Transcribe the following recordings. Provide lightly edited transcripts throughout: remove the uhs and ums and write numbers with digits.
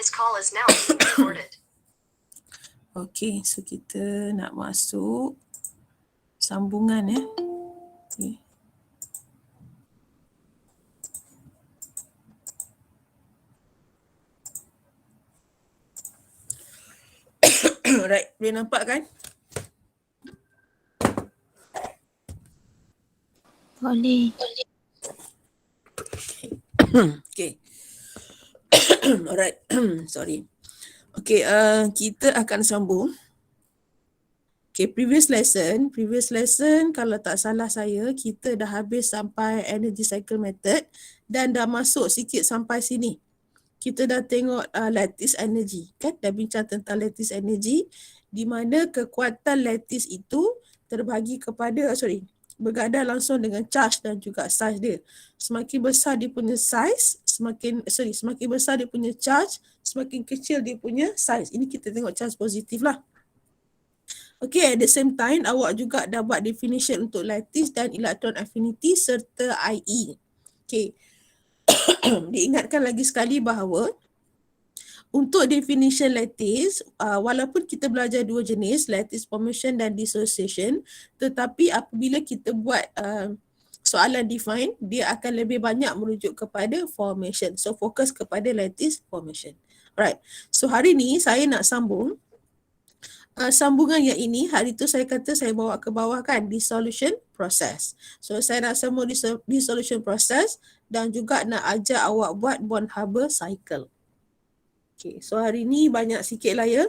This call is now being recorded. Okay, so kita nak masuk sambungan ya. Okay. Alright, boleh nampak kan? Boleh. Okay. Alright, sorry. Okay, kita akan sambung. Okay, previous lesson kalau tak salah saya, kita dah habis sampai energy cycle method dan dah masuk sikit sampai sini. Kita dah tengok lattice energy kan, dah bincang tentang lattice energy di mana kekuatan lattice itu terbagi kepada, bergadang langsung dengan charge dan juga size dia. Semakin besar dia punya size, semakin besar dia punya charge, semakin kecil dia punya size. Ini kita tengok charge positif lah. Okay, at the same time awak juga dah buat definition untuk lattice dan electron affinity serta IE. Okay. Diingatkan lagi sekali bahawa untuk definition lattice, walaupun kita belajar dua jenis, lattice formation dan dissociation, tetapi apabila kita buat soalan define, dia akan lebih banyak merujuk kepada formation. So fokus kepada lattice formation. Alright, so hari ni saya nak sambung sambungan yang ini. Hari tu saya kata saya bawa ke bawah kan, dissolution process. So saya nak sambung dissolution process dan juga nak ajar awak buat Born-Haber cycle. Okay, so hari ni banyak sikit lah ya.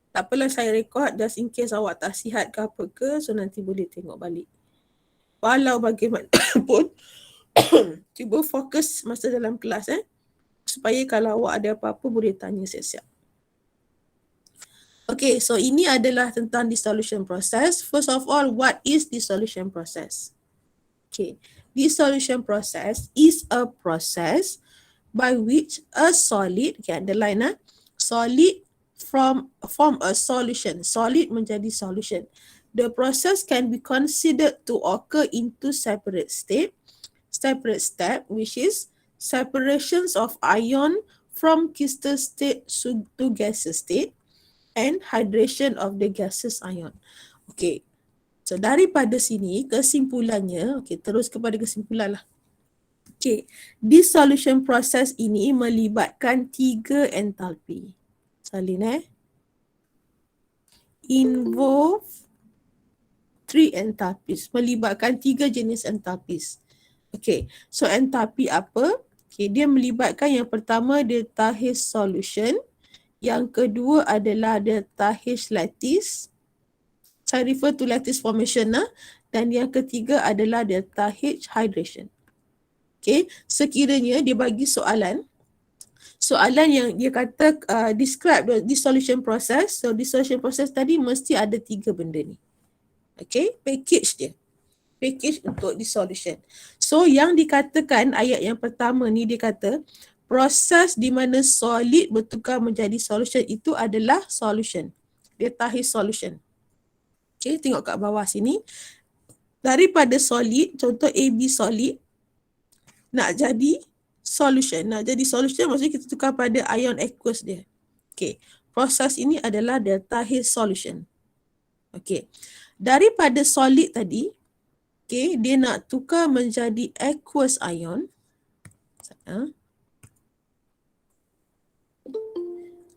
Tak apalah saya record just in case awak tak sihat ke apa ke, so nanti boleh tengok balik. Walau bagaimanapun, cuba fokus masa dalam kelas supaya kalau awak ada apa-apa boleh tanya siap-siap. Okay, so ini adalah tentang dissolution process. First of all, what is dissolution process? Okay, dissolution process is a process by which a solid, okay, underline solid form a solution. Solid menjadi solution. The process can be considered to occur into separate step, which is separations of ion from crystal state to gaseous state, and hydration of the gaseous ion. Okay, so daripada sini kesimpulannya, okay, terus kepada kesimpulan lah. Okay, dissolution process ini melibatkan 3 entalpi. Salin involve 3 entalpis, melibatkan 3 jenis entalpis. Okay, so entalpi apa? Okay, dia melibatkan yang pertama delta H solution, yang kedua adalah delta H lattice. Saya refer to lattice formation dan yang ketiga adalah delta H hydration. Okay, sekiranya dia bagi soalan yang dia kata describe the dissolution process. So dissolution process tadi mesti ada 3 benda ni. Okay, package untuk dissolution. So yang dikatakan ayat yang pertama ni, dia kata proses di mana solid bertukar menjadi solution itu adalah solution. Delta H solution. Okay, tengok kat bawah sini. Daripada solid, contoh AB solid, nak jadi solution. Maksudnya kita tukar pada ion aqueous dia. Okay, proses ini adalah delta H solution. Okay, daripada solid tadi, okay, dia nak tukar menjadi aqueous ion.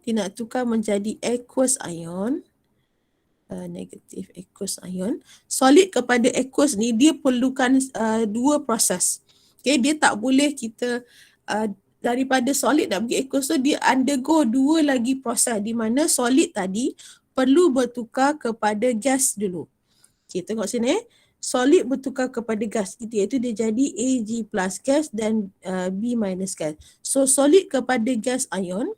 Dia nak tukar menjadi aqueous ion. Negative aqueous ion. Solid kepada aqueous ni, dia perlukan 2 proses. Okay, dia tak boleh kita daripada solid nak pergi aqueous tu, dia undergo 2 lagi proses di mana solid tadi perlu bertukar kepada gas dulu. Okay, tengok sini solid bertukar kepada gas, iaitu dia jadi Ag plus gas dan B minus gas. So solid kepada gas ion,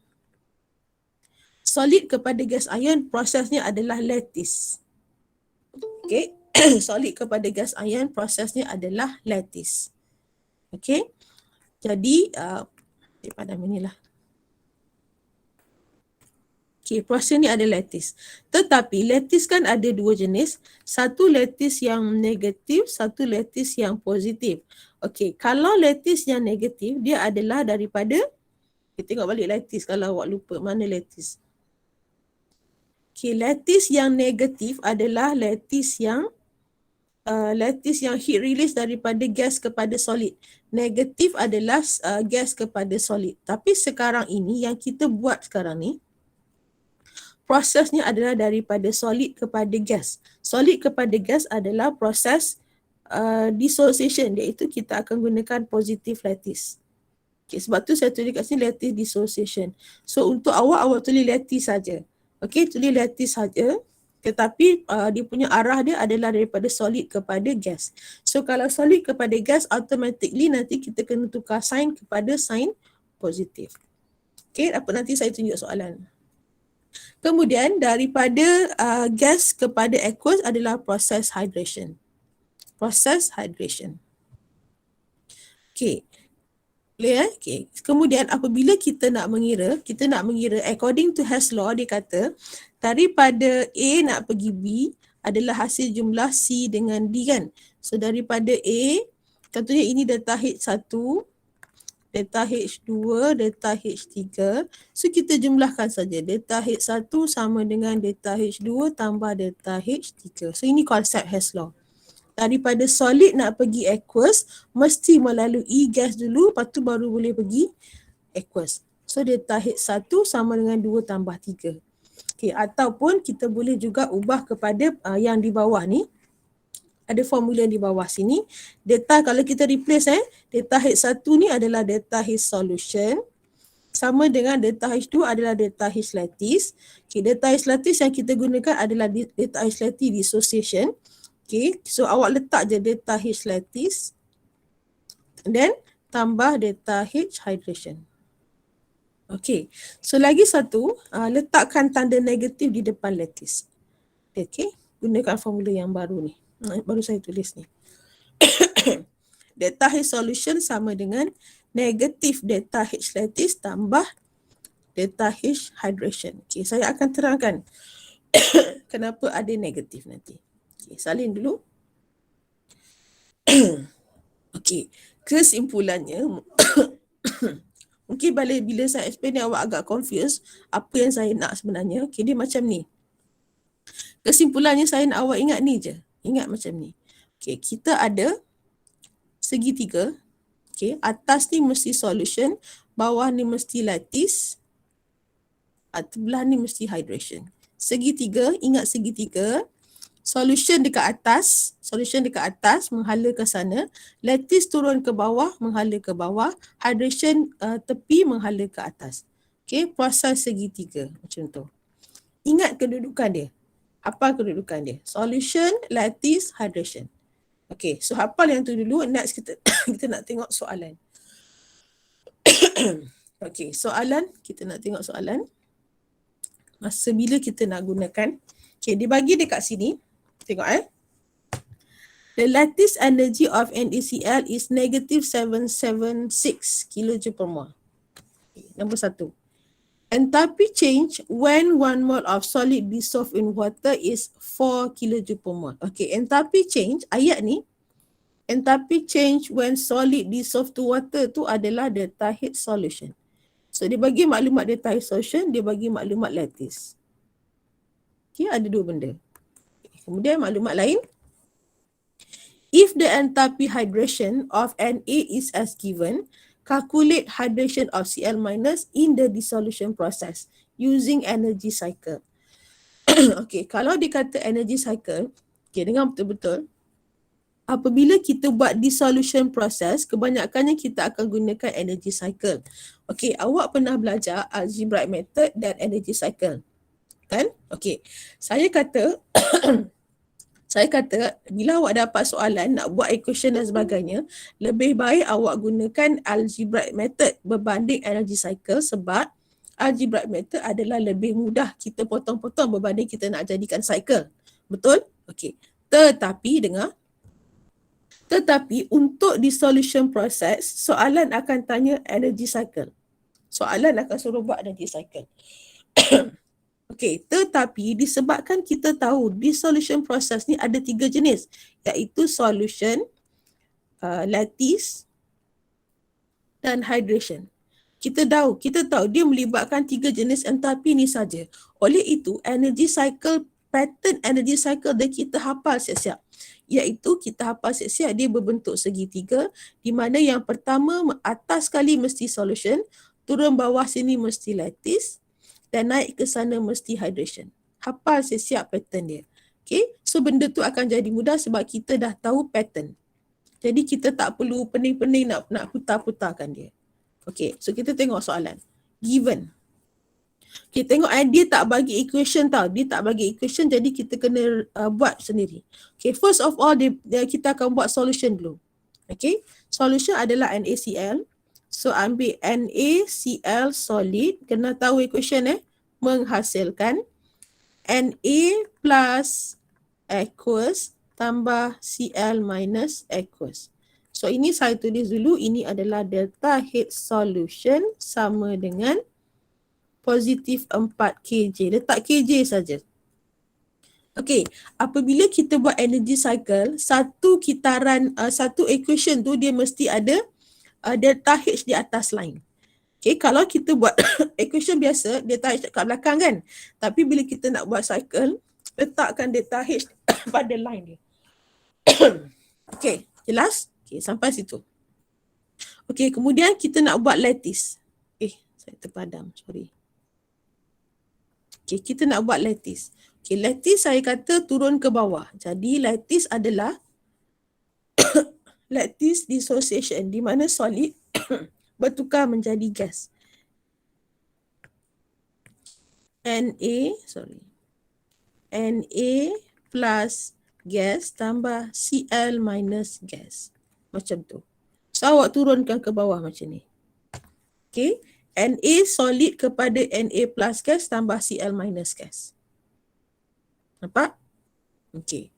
prosesnya adalah lattice. Okay, solid kepada gas ion prosesnya adalah lattice. Okay, jadi padam inilah. Okay, proses ni ada lattice. Tetapi lattice kan ada 2 jenis. Satu lattice yang negatif, satu lattice yang positif. Okay, kalau lattice yang negatif, dia adalah daripada Kita tengok balik lattice kalau awak lupa mana lattice. Okay, lattice yang negatif adalah lattice yang heat release daripada gas kepada solid. Negatif adalah gas kepada solid. Tapi sekarang ini yang kita buat sekarang ni, prosesnya adalah daripada solid kepada gas. Solid kepada gas adalah proses dissociation, iaitu kita akan gunakan positive lattice. Okay, sebab tu saya tulis kat sini lattice dissociation. So untuk awak tulis lattice saja. Okay, tulis lattice saja. Tetapi dia punya arah dia adalah daripada solid kepada gas. So kalau solid kepada gas, automatically nanti kita kena tukar sign kepada sign positif. Okay, apa nanti saya tunjuk soalan. Kemudian daripada gas kepada aqueous adalah proses hydration. Proses hydration. Okay. Boleh Okay. Kemudian apabila kita nak mengira according to Hess law, dia kata daripada A nak pergi B adalah hasil jumlah C dengan D kan. So daripada A, contohnya ini delta H1, delta H2, delta H3. So kita jumlahkan saja. Delta H1 sama dengan delta H2 tambah delta H3. So ini konsep Hess law. Daripada solid nak pergi aqueous, mesti melalui gas dulu, lepas tu baru boleh pergi aqueous. So delta H1 sama dengan 2 tambah 3. Okay, ataupun kita boleh juga ubah kepada yang di bawah ni. Ada formula di bawah sini. Delta kalau kita replace delta H1 ni adalah delta H solution. Sama dengan delta H2 adalah delta H lattice. Okay, delta H lattice yang kita gunakan adalah delta H lattice dissociation. Okay, so awak letak je delta H lattice then tambah delta H hydration. Okay, so lagi satu, letakkan tanda negatif di depan lattice. Okay, gunakan formula yang baru ni. Baru saya tulis ni. Delta H solution sama dengan negatif delta H lattice tambah delta H hydration. Okay, saya akan terangkan kenapa ada negatif nanti. Okay, salin dulu. Okay, kesimpulannya mungkin bila saya explain ni awak agak confused apa yang saya nak sebenarnya. Okay, dia macam ni. Kesimpulannya saya nak awak ingat ni je. Ingat macam ni. Okay, kita ada segitiga. Okay, atas ni mesti solution, bawah ni mesti lattice, sebelah ni mesti hydration. Segitiga, ingat segitiga. Solution dekat atas menghala ke sana, lattice turun ke bawah menghala ke bawah, hydration tepi menghala ke atas. Okay, proses segitiga macam tu. Ingat kedudukan dia. Hafal kedudukan dia. Solution, lattice, hydration. Okay, so hafal yang tu dulu. Next kita nak tengok soalan. Okay, soalan, kita nak tengok soalan. Masa bila kita nak gunakan. Okay, dia bagi dekat sini. Tengok The lattice energy of NaCl is negative 776 kJ per mole. Okay, nombor 1. Enthalpy change when 1 mole of solid dissolved in water is 4 kJ per mole. Okay, enthalpy change, ayat ni, enthalpy change when solid dissolved to water tu adalah delta H solution. So dia bagi maklumat delta H solution, dia bagi maklumat lattice. Okay, ada dua benda. Kemudian maklumat lain. If the enthalpy hydration of Na is as given, calculate hydration of Cl- in the dissolution process using energy cycle. Okay, kalau dikata energy cycle, okay, dengar betul-betul. Apabila kita buat dissolution process, kebanyakannya kita akan gunakan energy cycle. Okay, awak pernah belajar algebraic method dan energy cycle, kan? Okay, saya kata bila awak dapat soalan nak buat equation dan sebagainya, lebih baik awak gunakan algebraic method berbanding energy cycle sebab algebraic method adalah lebih mudah kita potong-potong berbanding kita nak jadikan cycle. Betul? Okey. Tetapi untuk dissolution process, soalan akan tanya energy cycle. Soalan akan suruh buat energy cycle. Okey, tetapi disebabkan kita tahu dissolution process ni ada 3 jenis, iaitu solution, lattice dan hydration. kita tahu dia melibatkan 3 jenis entalpi ni saja. Oleh itu, pattern energy cycle dia kita hafal siap-siap. Iaitu kita hafal siap-siap dia berbentuk segitiga, di mana yang pertama atas sekali mesti solution, turun bawah sini mesti lattice, dan naik ke sana mesti hydration. Hafal siap-siap pattern dia. Okay, so benda tu akan jadi mudah sebab kita dah tahu pattern. Jadi kita tak perlu pening-pening nak putar-putarkan dia. Okay, so kita tengok soalan. Given. Kita tengok dia tak bagi equation tau. Dia tak bagi equation, jadi kita kena buat sendiri. Okay, first of all kita akan buat solution dulu. Okay, solution adalah NaCl. So ambil NaCl solid, kena tahu equation menghasilkan Na plus aqueous tambah Cl minus aqueous. So ini saya tulis dulu, ini adalah delta H solution sama dengan positif 4 kJ. Letak kJ saja. Okey, apabila kita buat energy cycle, satu equation tu dia mesti ada delta H di atas line. Okay, kalau kita buat equation biasa, delta H kat belakang kan. Tapi bila kita nak buat cycle, letakkan delta H pada line dia. Okay, jelas? Okay, sampai situ. Okay, kemudian kita nak buat lattice. Saya terpadam, sorry. Okay, kita nak buat lattice. Okay, lattice saya kata turun ke bawah. Jadi lattice adalah lattice dissociation, di mana solid bertukar menjadi gas. Na plus gas tambah Cl minus gas. Macam tu. So awak turunkan ke bawah macam ni. Okay. Na solid kepada Na plus gas tambah Cl minus gas. Nampak? Okay.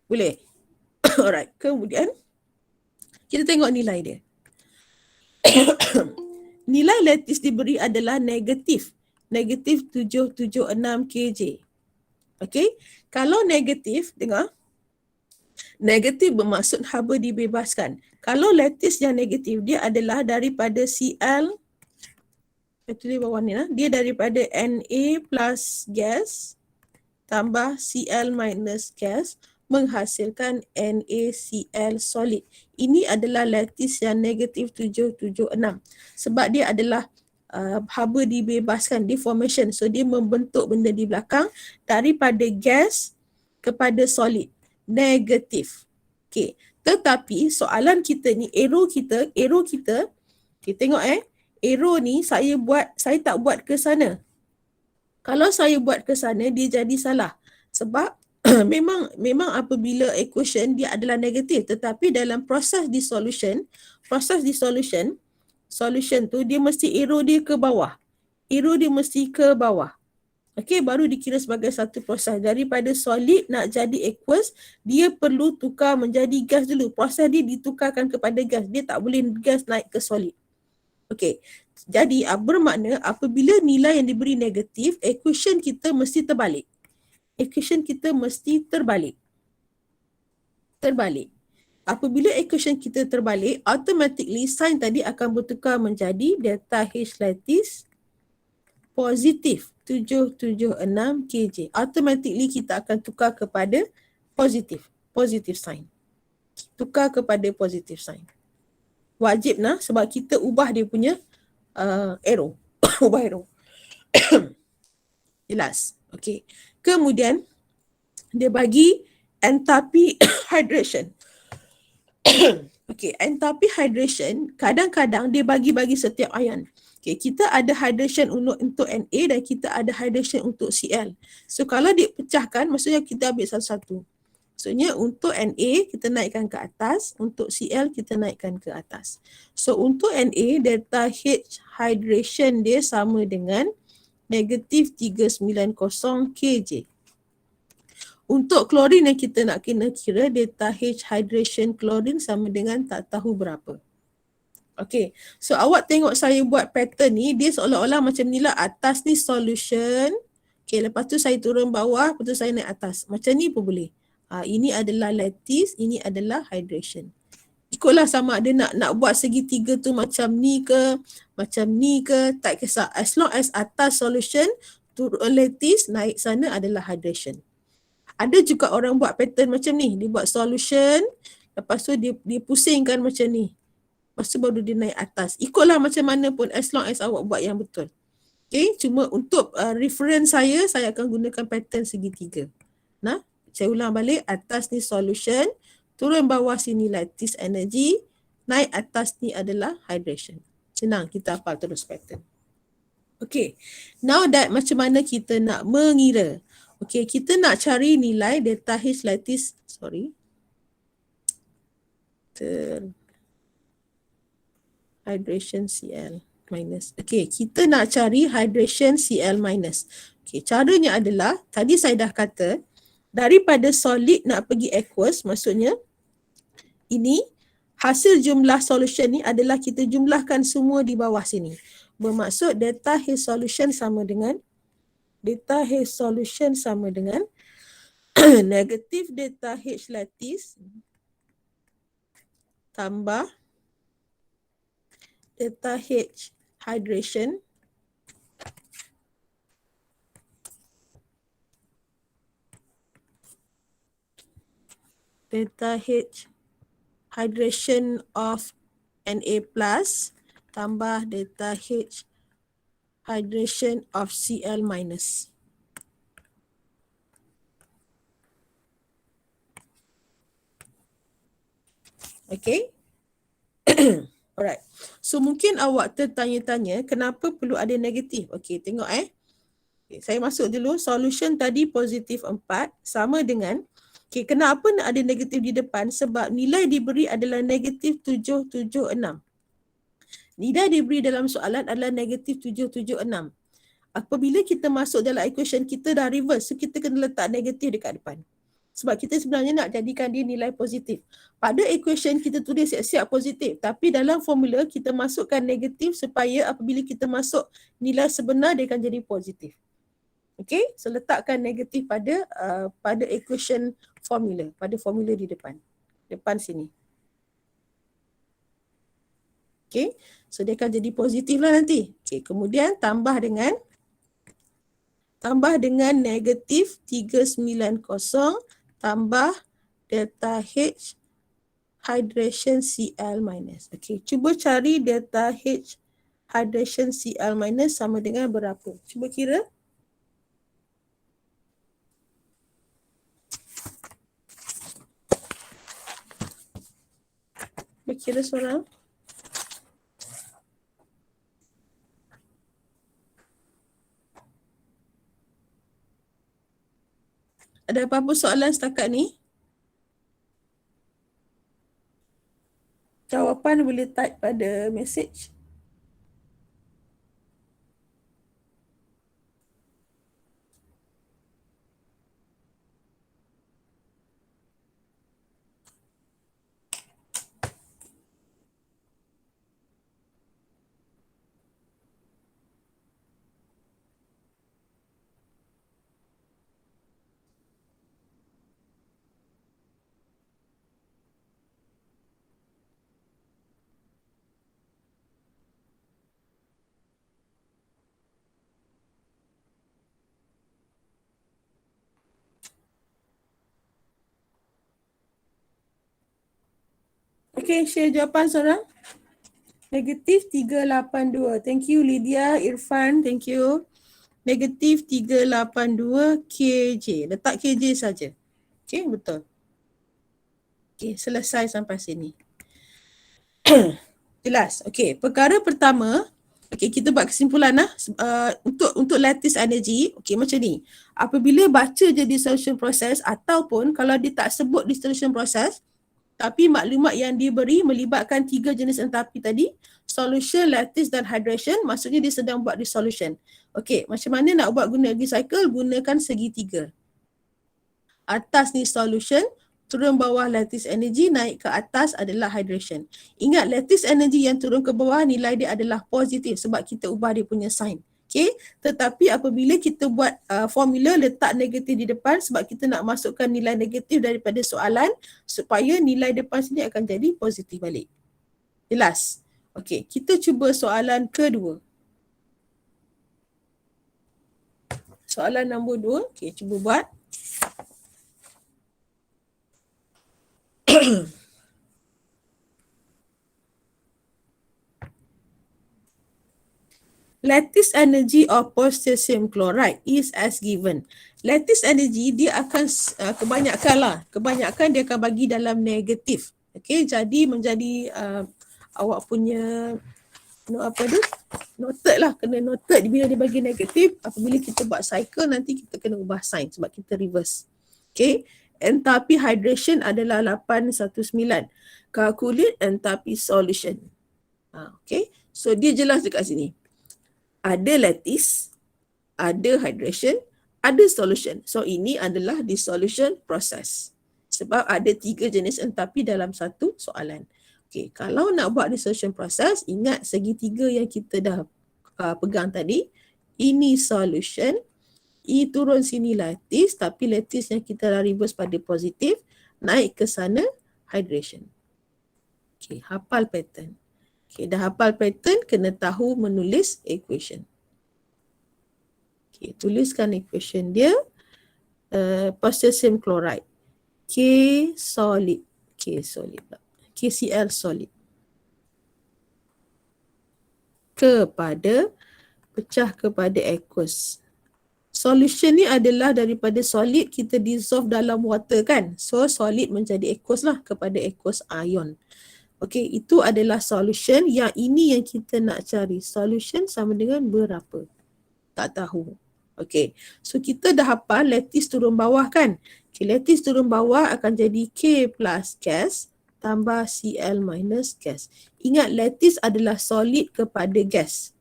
Boleh? Alright. Kemudian kita tengok nilai dia. Nilai lattice diberi adalah negatif 776 kJ. Okey, kalau negatif, dengar. Negatif bermaksud haba dibebaskan. Kalau lattice yang negatif, dia adalah daripada Cl, saya tulis bawah ni lah, dia daripada Na plus gas tambah Cl minus gas menghasilkan NaCl solid. Ini adalah lattice yang negatif 776 sebab dia adalah haba dibebaskan, deformation. So dia membentuk benda di belakang daripada gas kepada solid. Negatif. Okay. Tetapi soalan kita ni, arrow kita, kita tengok arrow ni saya tak buat ke sana. Kalau saya buat ke sana, dia jadi salah. Sebab memang apabila equation dia adalah negatif, tetapi dalam proses dissolution, solution tu dia mesti arrow dia ke bawah. Okey, baru dikira sebagai satu proses. Daripada solid nak jadi aqueous, dia perlu tukar menjadi gas dulu. Proses dia ditukarkan kepada gas. Dia tak boleh gas naik ke solid. Okey. Jadi bermakna apabila nilai yang diberi negatif, equation kita mesti terbalik. Apabila equation kita terbalik, automatically sign tadi akan bertukar menjadi delta H lattice positif 776 kJ. Automatically kita akan tukar kepada positif sign. Tukar kepada positif sign. Wajib sebab kita ubah dia punya arrow. Ubah arrow. Jelas? Okey. Kemudian dia bagi enthalpy hydration. Okey, enthalpy hydration kadang-kadang dia bagi setiap ion. Okey, kita ada hydration untuk Na dan kita ada hydration untuk Cl. So kalau dipecahkan, maksudnya kita ambil satu-satu. Maksudnya untuk Na kita naikkan ke atas, untuk Cl kita naikkan ke atas. So untuk Na, delta H hydration dia sama dengan negatif 390 kJ. Untuk klorin yang kita nak kena kira, delta H hydration klorin sama dengan tak tahu berapa. Okay, so awak tengok saya buat pattern ni, dia seolah-olah macam ni lah, atas ni solution. Okay, lepas tu saya turun bawah, lepas tu saya naik atas. Macam ni pun boleh. Ini adalah lattice, ini adalah hydration. Ikutlah sama ada nak buat segitiga tu macam ni ke, tak kisah. As long as atas solution, turun lattice, naik sana adalah hydration. Ada juga orang buat pattern macam ni, dia buat solution, lepas tu dia pusingkan macam ni. Lepas tu baru dia naik atas. Ikutlah macam mana pun as long as awak buat yang betul. Okay, cuma untuk reference saya akan gunakan pattern segitiga. Nah, saya ulang balik, atas ni solution, turun bawah sini lattice energy, naik atas ni adalah hydration. Senang, kita hafal terus pattern. Okay, now that macam mana kita nak mengira. Okay, kita nak cari nilai delta H lattice, hydration Cl minus. Okay, kita nak cari hydration Cl minus. Okay, caranya adalah, tadi saya dah kata, daripada solid nak pergi aqueous, maksudnya ini hasil jumlah solution ni adalah kita jumlahkan semua di bawah sini. Bermaksud delta H solution sama dengan negatif delta H lattice tambah delta H hydration of Na plus tambah delta H hydration of Cl minus. Okay. Alright. So mungkin awak tertanya-tanya kenapa perlu ada negatif. Okay, tengok Okay, saya masuk dulu. Solution tadi positif 4 sama dengan, okay, kenapa nak ada negatif di depan? Sebab nilai diberi adalah negatif 776. Nilai diberi dalam soalan adalah negatif 776. Apabila kita masuk dalam equation, kita dah reverse. So kita kena letak negatif dekat depan. Sebab kita sebenarnya nak jadikan dia nilai positif. Pada equation kita tulis siap-siap positif. Tapi dalam formula kita masukkan negatif supaya apabila kita masuk nilai sebenar dia akan jadi positif. Okay, so letakkan negatif pada equation formula. Pada formula di depan. Depan sini. Okay, so dia akan jadi positif lah nanti. Okay, kemudian tambah dengan negatif 390 tambah delta H hydration Cl minus. Okay, cuba cari delta H hydration Cl minus sama dengan berapa? Cuba kira. Berkira seorang. Ada apa-apa soalan setakat ni? Jawapan boleh type pada message. Okay, share jawapan seorang. Negatif 382. Thank you Lydia, Irfan, thank you. Negatif 382 kJ. Letak kJ saja. Okay, betul. Okay, selesai sampai sini. Jelas. Okay, perkara pertama, okay, kita buat kesimpulan lah. Untuk lattice energy, okay, macam ni. Apabila baca je dissolution process ataupun kalau dia tak sebut dissolution process, tapi maklumat yang diberi melibatkan 3 jenis entapi tadi, solution, lattice dan hydration, maksudnya dia sedang buat dissolution. Okey, macam mana nak buat guna energy cycle? Gunakan segitiga. Atas ni solution, turun bawah lattice energy, naik ke atas adalah hydration. Ingat lattice energy yang turun ke bawah nilai dia adalah positif sebab kita ubah dia punya sign. Okay, tetapi apabila kita buat formula letak negatif di depan sebab kita nak masukkan nilai negatif daripada soalan supaya nilai depan sini akan jadi positif balik. Jelas? Okay, kita cuba soalan kedua. Soalan nombor 2, okay, cuba buat. Lattice energy of potassium chloride is as given. Lattice energy dia akan kebanyakan dia akan bagi dalam negatif. Okey, jadi menjadi awak punya noted lah, kena noted bila dia bagi negatif. Apabila kita buat cycle nanti kita kena ubah sign sebab kita reverse. Okey, enthalpy hydration adalah 819. Calculate enthalpy solution. Okey, so dia jelas dekat sini. Ada lattice, ada hydration, ada solution. So ini adalah dissolution process. Sebab ada 3 jenis enthalpy dalam satu soalan. Okay, kalau nak buat dissolution process, ingat segitiga yang kita dah pegang tadi. Ini solution, E turun sini lattice, tapi lattice yang kita dah reverse pada positif, naik ke sana hydration. Okay, hafal pattern. Okay, dah hafal pattern, kena tahu menulis equation. Okay, tuliskan equation dia. Potassium chloride. K solid. KCl solid. Pecah kepada aqueous. Solution ni adalah daripada solid kita dissolve dalam water kan. So solid menjadi aqueous lah, kepada aqueous ion. Okey, itu adalah solution. Yang ini yang kita nak cari. Solution sama dengan berapa? Tak tahu. Okey, so kita dah hafal lattice turun bawah kan? Okay, lattice turun bawah akan jadi K plus gas tambah Cl minus gas. Ingat lattice adalah solid kepada gas.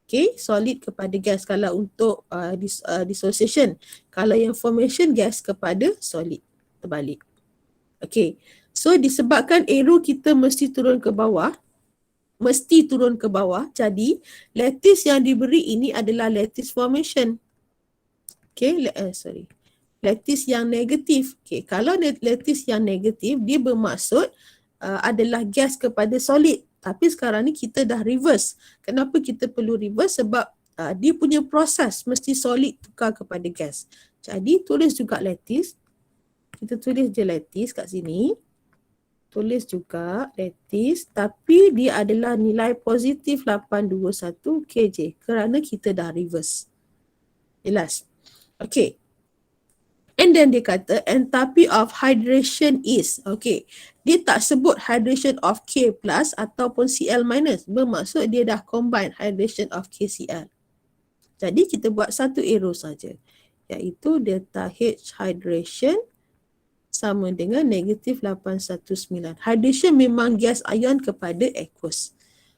Okay, solid kepada gas kalau untuk dissociation. Kalau yang formation gas kepada solid. Terbalik. Okay, so disebabkan arrow kita mesti turun ke bawah, jadi lattice yang diberi ini adalah lattice formation. Okay, lattice yang negatif. Okay, kalau lattice yang negatif, dia bermaksud adalah gas kepada solid. Tapi sekarang ni kita dah reverse. Kenapa kita perlu reverse? Sebab dia punya proses mesti solid tukar kepada gas. Jadi tulis juga lattice. Kita tulis je lattice kat sini. Tulis juga lattice, tapi dia adalah nilai positif 821 kJ kerana kita dah reverse. Jelas? Okay. And then dia kata enthalpy of hydration is. Okay. Dia tak sebut hydration of K plus ataupun Cl minus. Bermaksud dia dah combine hydration of KCl. Jadi kita buat satu arrow saja. Iaitu delta H hydration sama dengan negatif 819. Hydration memang gas ion kepada aqueous.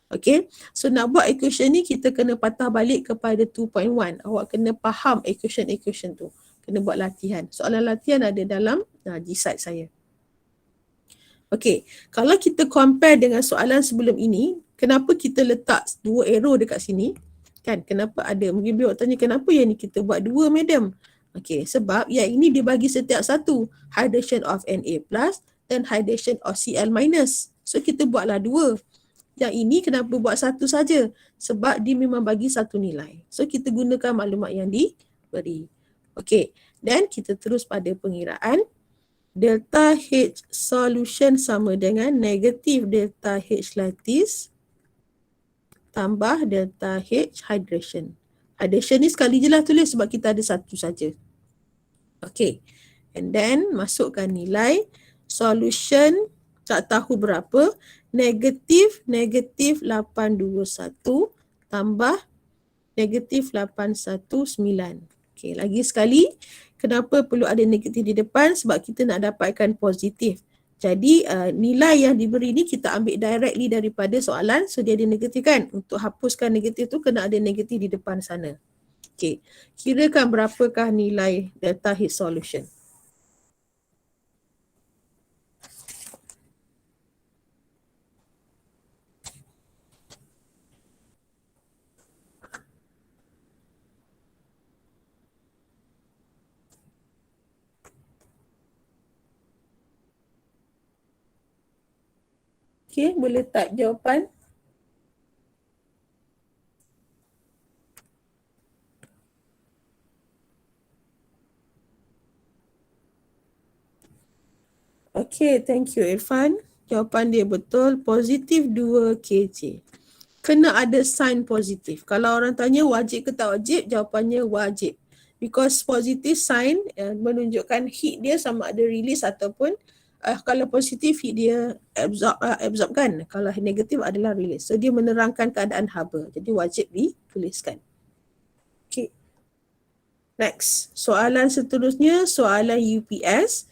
Okay. So nak buat equation ni kita kena patah balik kepada 2.1. Awak kena faham equation tu. Kena buat latihan. Soalan latihan ada dalam G-site saya. Okay. Kalau kita compare dengan soalan sebelum ini, kenapa kita letak 2 arrow dekat sini? Kan? Kenapa ada? Mungkin biar tanya kenapa yang ni kita buat 2, madam? Okay, sebab yang ini dia bagi setiap satu. Hydration of Na plus dan hydration of Cl minus. So kita buatlah 2. Yang ini kenapa buat 1 saja? Sebab dia memang bagi satu nilai. So kita gunakan maklumat yang diberi. Okay, dan kita terus pada pengiraan. Delta H solution sama dengan negatif delta H lattice tambah delta H hydration. Hydration ni sekali je lah tulis sebab kita ada satu saja. Okay. And then masukkan nilai. Solution tak tahu berapa. Negatif 821 tambah negatif 819. Okay, lagi sekali. Kenapa perlu ada negatif di depan? Sebab kita nak dapatkan positif. Jadi nilai yang diberi ni kita ambil directly daripada soalan. So dia ada negatif kan? Untuk hapuskan negatif tu kena ada negatif di depan sana. Okay. Kirakan berapakah nilai delta H solution? Okay, boleh type jawapan. Okay, thank you Irfan. Jawapan dia betul, positif 2 kg. Kena ada sign positif. Kalau orang tanya wajib ke tak wajib, jawapannya wajib. Because positive sign menunjukkan heat dia sama ada release ataupun kalau positif heat dia absorb kan. Kalau negatif adalah release. So dia menerangkan keadaan haba. Jadi wajib dituliskan. Okay. Next. Soalan seterusnya, soalan UPS.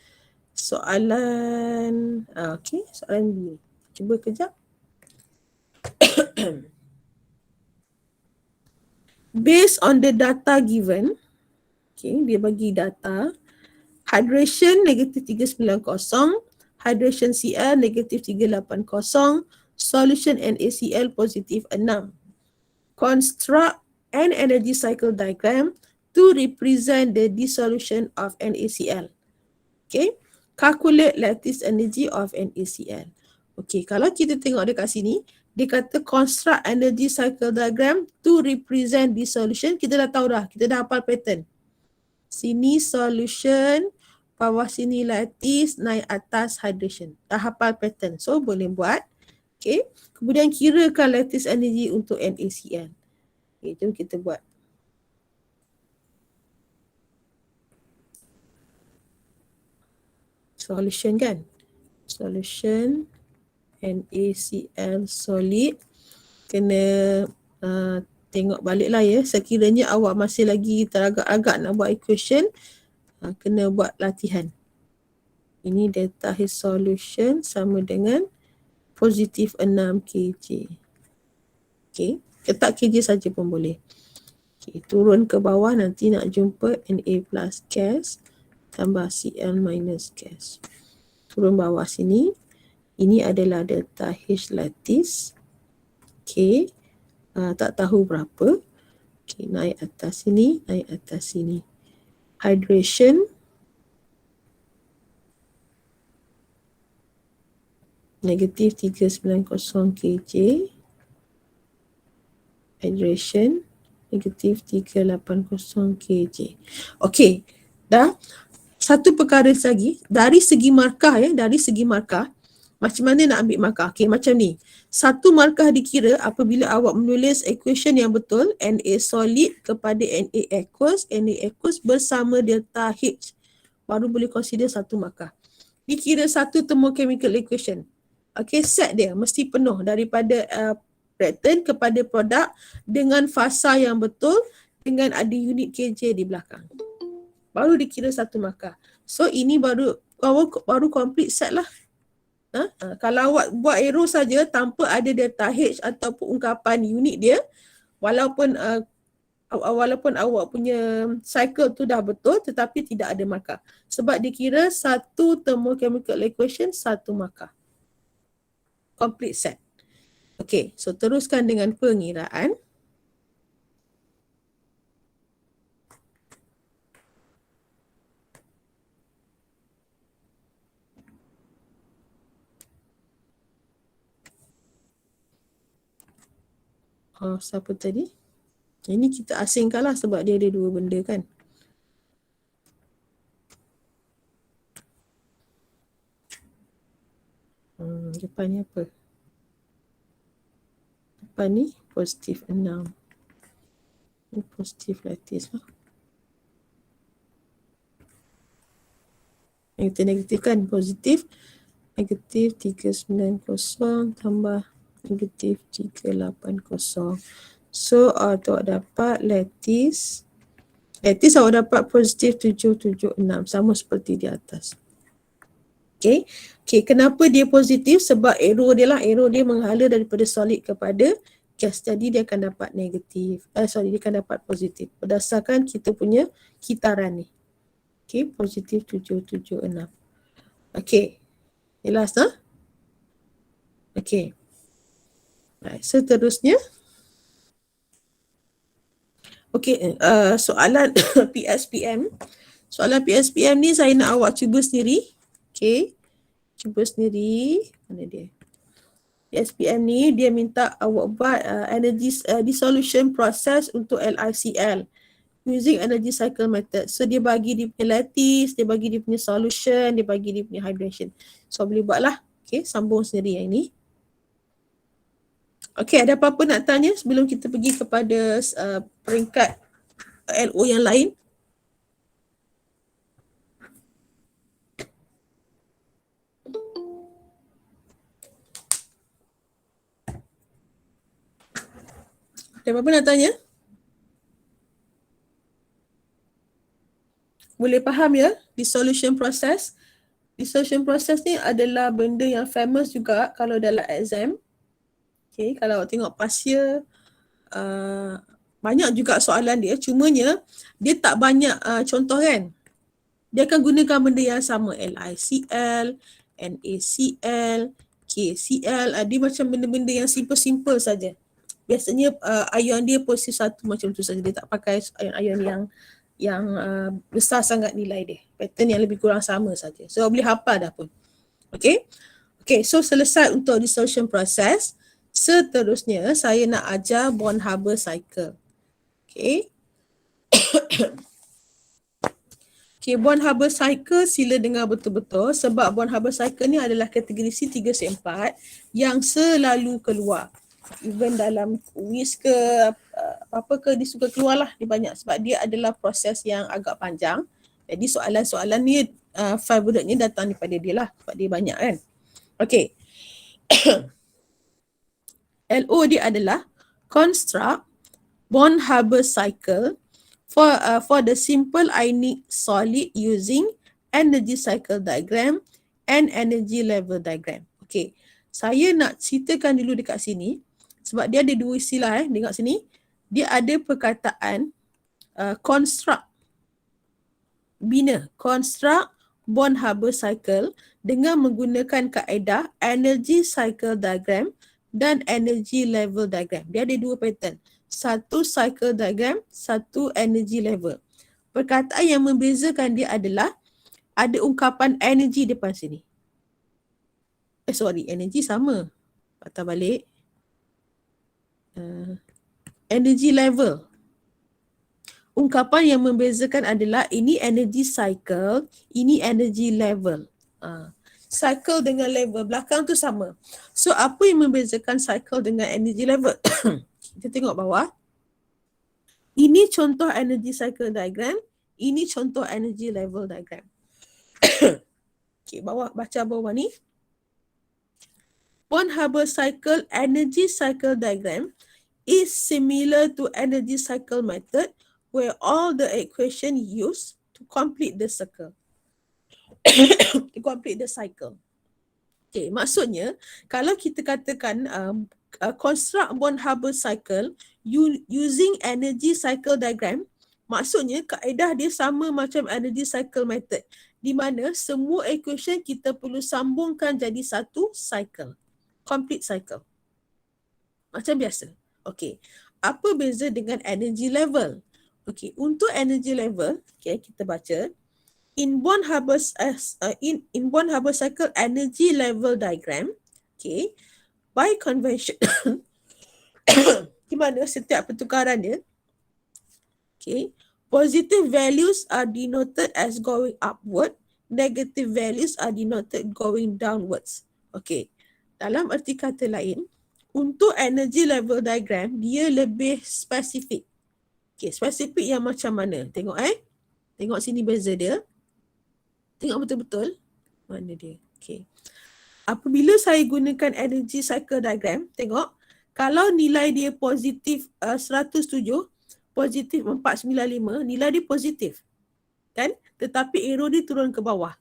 Soalan, okay, soalan B. Cuba kejap. Based on the data given, okay, dia bagi data, hydration negatif 390, hydration Cl negatif 380, solution NaCl positif 6. Construct an energy cycle diagram to represent the dissolution of NaCl. Okay, calculate lattice energy of NaCl. Okay, kalau kita tengok dekat sini, dia kata construct energy cycle diagram to represent dissolution. Kita dah tahu dah, kita dah hafal pattern. Sini solution, bawah sini lattice, naik atas hydration. Dah hafal pattern. So boleh buat. Okay, kemudian kirakan lattice energy untuk NaCl. Okay, jom kita buat. Solution kan? Solution NaCl solid. Kena tengok balik lah ya. Sekiranya awak masih lagi teragak-agak nak buat equation, kena buat latihan. Ini delta H solution sama dengan positif 6 kg. Okay, letak kg saja pun boleh. Okay, turun ke bawah nanti nak jumpa Na plus gas tambah Cl minus gas. Turun bawah sini. Ini adalah delta H lattice. Okay. Tak tahu berapa. Okay, naik atas sini, naik atas sini. Hydration. Negatif 390 kg. Hydration. Negatif 380 kg. Okay. Dah. Satu perkara lagi. Dari segi markah ya. Dari segi markah. Macam mana nak ambil markah? Okay, macam ni. Satu markah dikira apabila awak menulis equation yang betul, Na solid kepada Na aqueous bersama delta H. Baru boleh consider satu markah. Dikira satu thermochemical equation. Okay, set dia mesti penuh daripada reactant kepada produk dengan fasa yang betul dengan ada unit kJ di belakang. Baru dikira satu markah. So ini baru complete set lah. Kalau awak buat arrow saja tanpa ada delta H ataupun ungkapan unit dia, walaupun awak punya cycle tu dah betul tetapi tidak ada markah. Sebab dikira satu thermochemical equation satu markah. Complete set. Okay, so teruskan dengan pengiraan. Siapa tadi? Ini kita asingkan lah sebab dia ada dua benda kan. Depan ni apa? Depan ni positif 6. Ini positif lattice lah. Negatif kan? Positif. Negatif 390 tambah negatif 380. So awak dapat lattice awak dapat positif 776 sama seperti di atas. Okay, kenapa dia positif? Sebab arrow dia menghala daripada solid kepada gas. Jadi dia akan dapat negatif. Dia akan dapat positif berdasarkan kita punya kitaran ni. Okay, positif 776. Okay, jelas tak? Okay. Baik, seterusnya. Okay, soalan PSPM. Soalan PSPM ni saya nak awak cuba sendiri. Okay, cuba sendiri. Mana dia? SPM ni dia minta awak buat energy dissolution process untuk LiCl using energy cycle method. So dia bagi dia punya lattice, dia bagi dia punya solution, dia bagi dia punya hydration. So boleh buatlah. Okay, sambung sendiri yang ini. Okay, ada apa-apa nak tanya sebelum kita pergi kepada peringkat LO yang lain? Ada apa-apa nak tanya? Boleh faham ya, dissolution process. Dissolution process ni adalah benda yang famous juga kalau dalam exam. Okay, kalau tengok past year, banyak juga soalan dia. Cumanya, dia tak banyak contoh kan. Dia akan gunakan benda yang sama. LiCl, NaCl, KCl. Dia macam benda-benda yang simple-simple saja. Biasanya ion dia posisi 1 macam tu saja. Dia tak pakai ion-ion yang besar sangat nilai dia. Pattern yang lebih kurang sama saja. So boleh hafal dah pun. Okay. Okay, so selesai untuk dissolution process. Seterusnya saya nak ajar Born-Haber cycle. Okay. Okay, Born-Haber cycle sila dengar betul-betul sebab Born-Haber cycle ni adalah kategori C3, C4 yang selalu keluar. Even dalam quiz ke apa ke dia suka keluar lah, dia banyak sebab dia adalah proses yang agak panjang. Jadi soalan-soalan ni favoritnya datang daripada dia lah sebab dia banyak kan. Okay. LO dia adalah construct Born-Haber cycle for the simple ionic solid using energy cycle diagram and energy level diagram. Okay. Saya nak ceritakan dulu dekat sini sebab dia ada dua istilah tengok sini. Dia ada perkataan construct bina, construct Born-Haber cycle dengan menggunakan kaedah energy cycle diagram dan energy level diagram. Dia ada dua pattern. Satu cycle diagram, satu energy level. Perkataan yang membezakan dia adalah ada ungkapan energy depan sini. Energy sama. Patah balik. Energy level. Ungkapan yang membezakan adalah ini energy cycle, ini energy level. Cycle dengan level belakang tu sama. So apa yang membezakan cycle dengan energy level? Kita tengok bawah. Ini contoh energy cycle diagram, ini contoh energy level diagram. Okay, baca bawah ni. Born-Haber cycle energy cycle diagram is similar to energy cycle method where all the equation used to complete the circle. To complete the cycle. Okay, maksudnya kalau kita katakan construct Born-Haber cycle using energy cycle diagram, maksudnya kaedah dia sama macam energy cycle method di mana semua equation kita perlu sambungkan jadi satu cycle. Complete cycle. Macam biasa. Okay. Apa beza dengan energy level? Okay. Untuk energy level, okay, kita baca. In Born-Haber cycle energy level diagram, okay, by convention, di mana setiap pertukaran dia, okay, positive values are denoted as going upward, negative values are denoted going downwards. Okay. Dalam erti kata lain, untuk energy level diagram, dia lebih spesifik. Okay, spesifik yang macam mana? Tengok Tengok sini beza dia. Tengok betul-betul. Mana dia? Okay. Apabila saya gunakan energy cycle diagram, tengok. Kalau nilai dia positif 107, positif 495, nilai dia positif. Kan? Tetapi arrow dia turun ke bawah.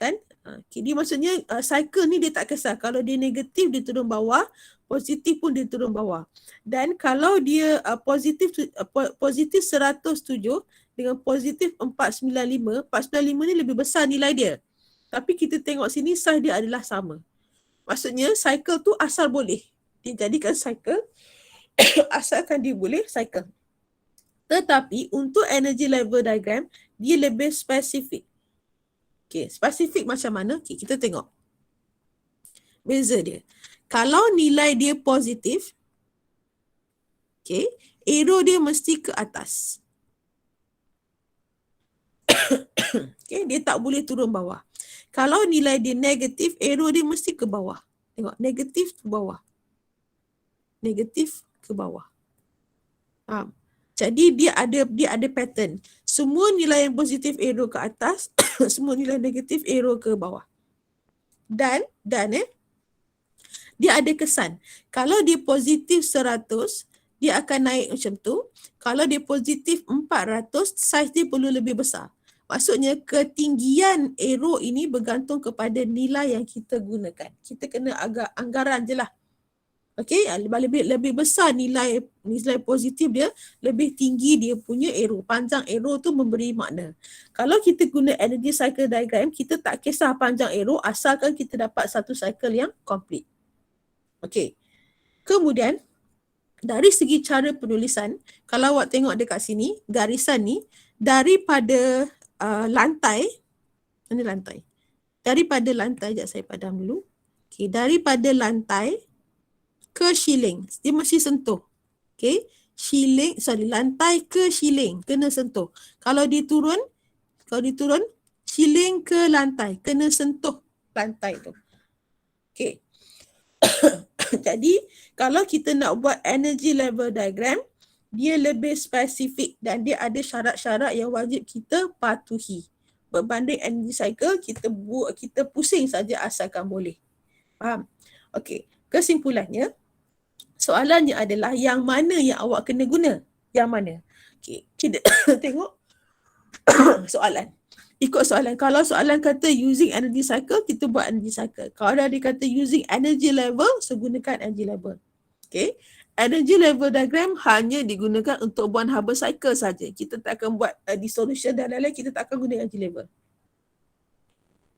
Kan? Okay, dia maksudnya cycle ni dia tak kisah. Kalau dia negatif dia turun bawah, positif pun dia turun bawah. Dan kalau dia positif 107 dengan positif 495, 495 ni lebih besar nilai dia. Tapi kita tengok sini size dia adalah sama. Maksudnya cycle tu asal boleh dijadikan cycle asalkan dia boleh cycle. Tetapi untuk energy level diagram dia lebih spesifik. Okay, spesifik macam mana? Okay, kita tengok. Beza dia. Kalau nilai dia positif, okay, arrow dia mesti ke atas. Okay, dia tak boleh turun bawah. Kalau nilai dia negatif, arrow dia mesti ke bawah. Tengok, negatif ke bawah. Negatif ke bawah. Faham? Jadi dia ada pattern. Semua nilai yang positif arrow ke atas, semua nilai negatif arrow ke bawah. Dan dia ada kesan. Kalau dia positif 100, dia akan naik macam tu. Kalau dia positif 400, saiz dia perlu lebih besar. Maksudnya ketinggian arrow ini bergantung kepada nilai yang kita gunakan. Kita kena agak anggaran je lah. Okey, lebih besar nilai positif dia, lebih tinggi dia punya arrow. Panjang arrow tu memberi makna. Kalau kita guna energy cycle diagram, kita tak kisah panjang arrow asalkan kita dapat satu cycle yang complete. Okey. Kemudian dari segi cara penulisan, kalau awak tengok dekat sini, garisan ni daripada lantai, mana lantai? Daripada lantai, sekejap saya padam dulu. Okey, daripada lantai ke shilling, dia mesti sentuh. Okey, lantai ke shilling kena sentuh. Kalau dia turun, shilling ke lantai kena sentuh lantai tu. Okey. Jadi kalau kita nak buat energy level diagram, dia lebih spesifik dan dia ada syarat-syarat yang wajib kita patuhi. Berbanding energy cycle, kita pusing saja asalkan boleh. Faham? Okey, kesimpulannya, soalannya adalah yang mana yang awak kena guna? Yang mana? Okey, kita tengok soalan. Ikut soalan. Kalau soalan kata using energy cycle, kita buat energy cycle. Kalau dia kata using energy level, so gunakan energy level. Okay. Energy level diagram hanya digunakan untuk buat Haber cycle saja. Kita tak akan buat dissolution dan lain-lain, kita tak akan guna energy level.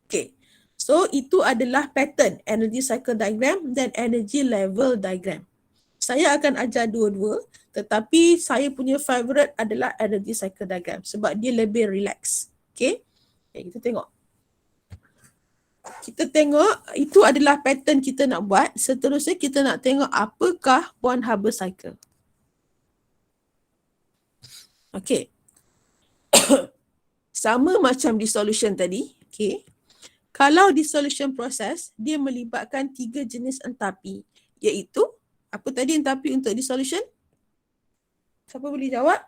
Okay. So itu adalah pattern energy cycle diagram dan energy level diagram. Saya akan ajar dua-dua, tetapi saya punya favorite adalah energy cycle diagram sebab dia lebih relax. Okay. Okay, kita tengok itu adalah pattern kita nak buat. Seterusnya kita nak tengok apakah Born Haber cycle. Okay. Sama macam dissolution tadi. Okay. Kalau dissolution process, dia melibatkan 3 jenis entapi. Iaitu, apa tadi entapi untuk dissolution? Siapa boleh jawab?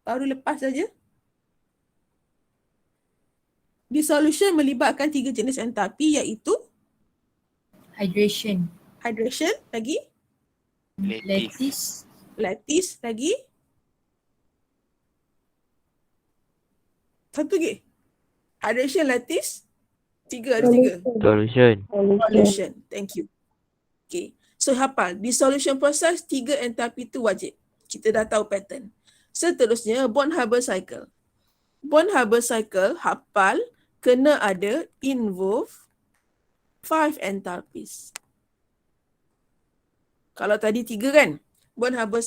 Baru lepas saja. Dissolution melibatkan 3 jenis entapi iaitu Hydration. lagi lattice lagi satu lagi hydration, lattice, 3 ada 3 solution. Thank you. Okay, so hafal dissolution process 3 entapi tu wajib. Kita dah tahu pattern. Seterusnya Born Haber cycle. Born Haber cycle hafal kena ada involve 5 enthalpies. Kalau tadi 3 kan, Born Haber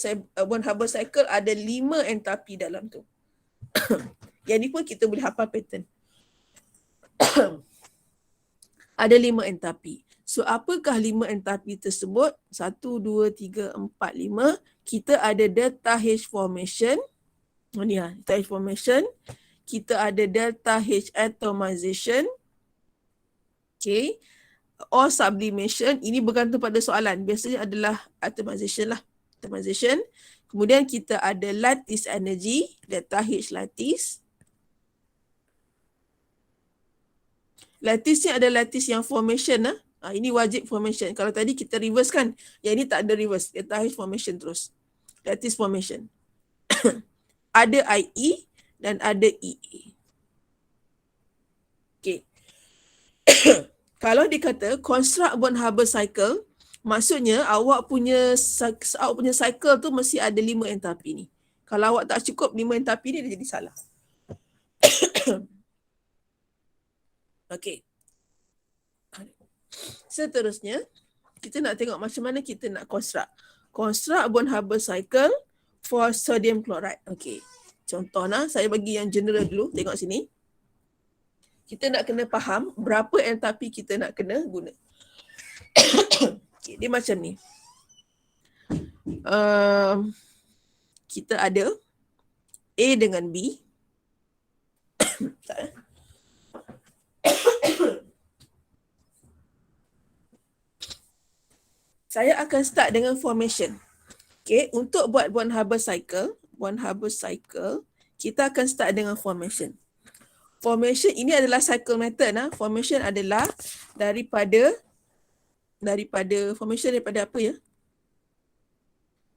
cycle ada 5 enthalpi dalam tu. Yang ni pun kita boleh hafal pattern. Ada 5 enthalpi. So apakah 5 enthalpi tersebut? 1, 2, 3, 4, 5. Kita ada delta H formation. Ni lah, delta H formation. Kita ada delta H atomization. Okay. Or sublimation. Ini bergantung pada soalan. Biasanya adalah atomization lah. Atomization. Kemudian kita ada lattice energy. Delta H lattice. Lattice ni ada lattice yang formation lah. Ini wajib formation. Kalau tadi kita reverse kan. Yang ini tak ada reverse. Delta H formation terus. Lattice formation. Ada IE. Dan ada EA. Okay. Kalau dikata construct Born Haber cycle, maksudnya awak punya cycle tu mesti ada 5 entapi ni. Kalau awak tak cukup 5 entapi ni, dia jadi salah. Okay. Seterusnya, kita nak tengok macam mana kita nak construct. Construct Born Haber cycle for sodium chloride. Okay. Contoh lah, saya bagi yang general dulu. Tengok sini. Kita nak kena faham berapa entapi kita nak kena guna. Okay, dia macam ni. Kita ada A dengan B. Saya akan start dengan formation. Okay, untuk buat one Haber cycle, kita akan start dengan formation. Formation ini adalah cycle method. Formation adalah daripada formation daripada apa ya?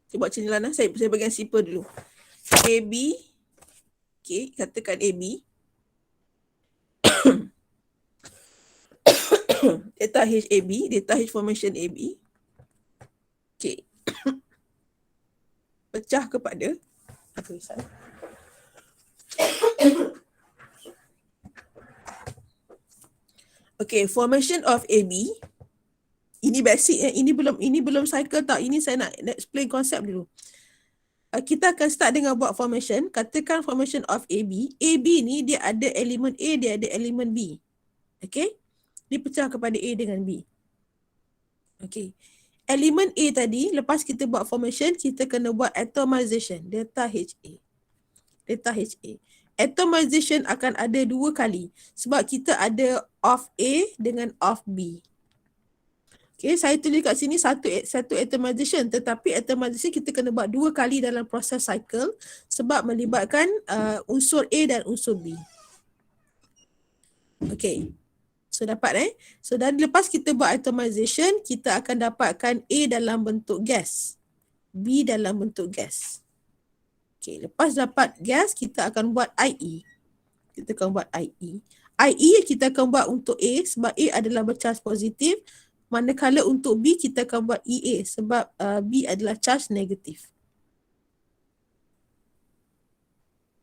Saya buat macam ni lah. Saya bagi yang simple dulu. AB, okay, katakan AB. Data HAB, data H formation AB. Okay. Pecah kepada okay, formation of AB. Ini basic ini belum cycle tau. Ini saya nak explain konsep dulu. Kita akan start dengan buat formation. Katakan formation of AB. AB ni dia ada elemen A, dia ada elemen B. Okay. Dia pecah kepada A dengan B. Okay. Elemen A tadi, lepas kita buat formation, kita kena buat atomization. Delta HA. Delta HA. Atomization akan ada 2 kali. Sebab kita ada of A dengan of B. Okay, saya tulis kat sini satu atomization. Tetapi atomization kita kena buat 2 kali dalam proses cycle. Sebab melibatkan unsur A dan unsur B. Okay. So dapat So dan lepas kita buat atomization, kita akan dapatkan A dalam bentuk gas, B dalam bentuk gas. Okay, lepas dapat gas, kita akan buat IE. Kita akan buat IE. IE kita akan buat untuk A sebab A adalah bercharge positif. Manakala untuk B kita akan buat EA sebab B adalah charge negatif.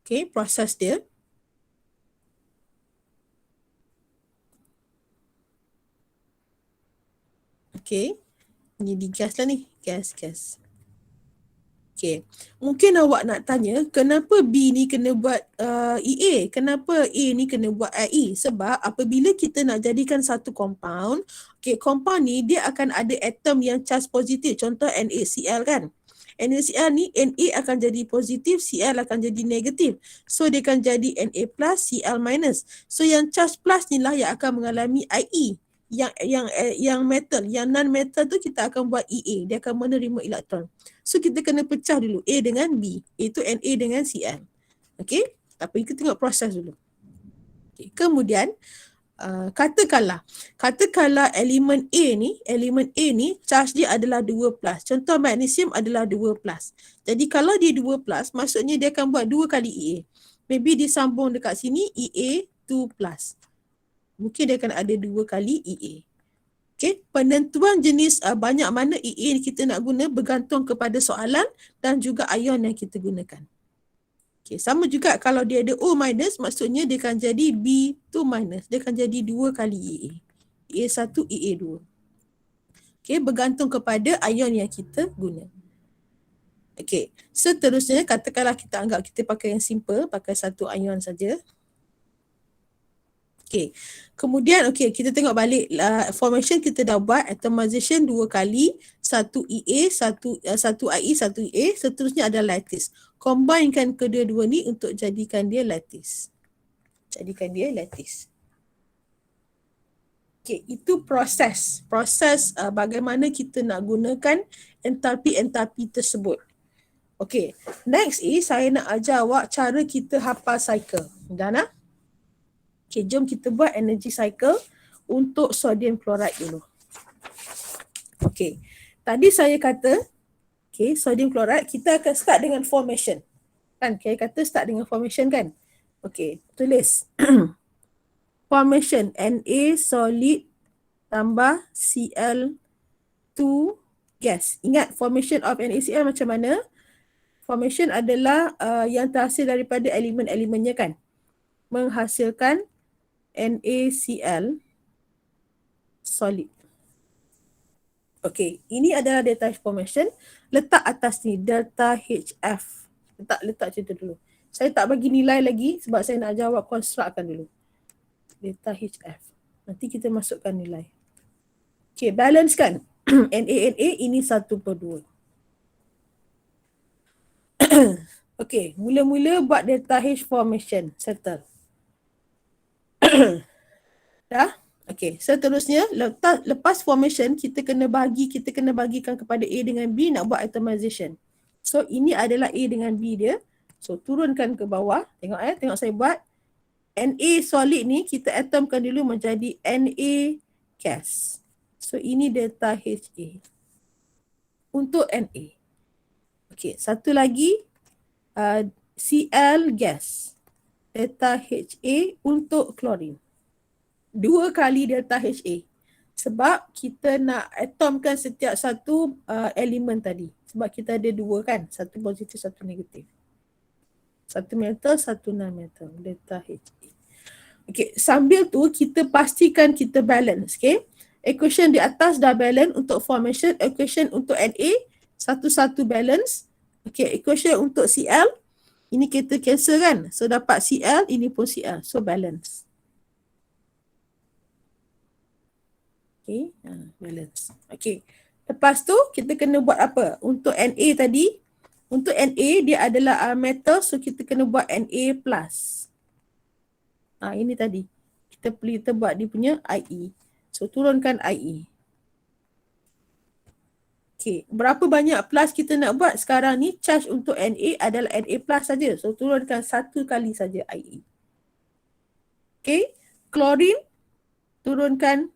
Okay, proses dia. Okay, jadi gas lah ni. Gas. Okay, mungkin awak nak tanya kenapa B ni kena buat EA? Kenapa A ni kena buat IE? Sebab apabila kita nak jadikan satu compound, okay, compound ni dia akan ada atom yang charge positif. Contoh NaCl kan. NaCl ni Na akan jadi positif, Cl akan jadi negatif. So dia akan jadi Na plus, Cl minus. So yang charge plus ni lah yang akan mengalami IE. Yang metal, yang non metal tu kita akan buat EA, dia akan menerima elektron. So kita kena pecah dulu A dengan B, iaitu Na dengan Cl. Okey, tapi kita tengok proses dulu. Okay. Kemudian katakanlah elemen A ni charge dia adalah 2+. Contoh magnesium adalah 2+. Jadi kalau dia 2+, maksudnya dia akan buat 2 kali EA. Maybe dia sambung dekat sini EA 2+. Mungkin dia akan ada 2 kali EA. Okay, penentuan jenis banyak mana EA kita nak guna bergantung kepada soalan dan juga ion yang kita gunakan. Okay, sama juga kalau dia ada O minus, maksudnya dia akan jadi B2 minus. Dia akan jadi 2 kali EA. EA1, EA2. Okay, bergantung kepada ion yang kita guna. Okay, seterusnya katakanlah kita anggap kita pakai yang simple, pakai satu ion saja. Okay, kemudian kita tengok balik formation kita dah buat atomization 2 kali, satu EA, satu IE, satu EA, seterusnya ada lattice. Combinekan kedua-dua ni untuk jadikan dia lattice. Okay, itu proses bagaimana kita nak gunakan entalpi tersebut. Okay, next saya nak ajar awak cara kita hafal cycle. Dah nak? Okay, jom kita buat energy cycle untuk sodium chloride dulu. Okay, tadi saya kata, sodium chloride kita akan start dengan formation. Kan, saya kata start dengan formation kan. Okay, tulis. Formation, Na solid tambah Cl2 gas. Ingat formation of NaCl macam mana? Formation adalah yang terhasil daripada elemen-elemennya kan. Menghasilkan NaCl solid. Okay, ini adalah delta H formation. Letak atas ni delta HF. Letak cerita dulu. Saya tak bagi nilai lagi sebab saya nak jawab constructkan dulu. Delta HF. Nanti kita masukkan nilai. Okay, balance kan? Na ini 1/2. Okey, mula-mula buat delta H formation, settle. Dah? Okey, seterusnya lepas formation kita kena bagikan kepada A dengan B nak buat atomization. So ini adalah A dengan B dia. So turunkan ke bawah. Tengok saya buat. Na solid ni kita atomkan dulu menjadi Na gas. So ini delta HA untuk Na. Okey, satu lagi Cl gas. Delta HA untuk klorin. 2 kali delta HA. Sebab kita nak atomkan setiap satu elemen tadi. Sebab kita ada 2 kan. Satu positif, satu negatif. Satu metal, satu non-metal. Delta HA. Okay, sambil tu kita pastikan kita balance. Okay. Equation di atas dah balance untuk formation. Equation untuk Na, satu-satu balance. Okay, equation untuk Cl. Ini kita cancel kan. So dapat Cl, ini pun Cl. So balance. Okay, balance. Okay, lepas tu kita kena buat apa? Untuk Na tadi, untuk Na dia adalah metal, so kita kena buat Na plus. Ini tadi. Kita buat dia punya IE. So turunkan IE. Okay, berapa banyak plus kita nak buat sekarang ni? Charge untuk Na adalah Na plus saja. So turunkan 1 kali saja IE. Okay, klorin turunkan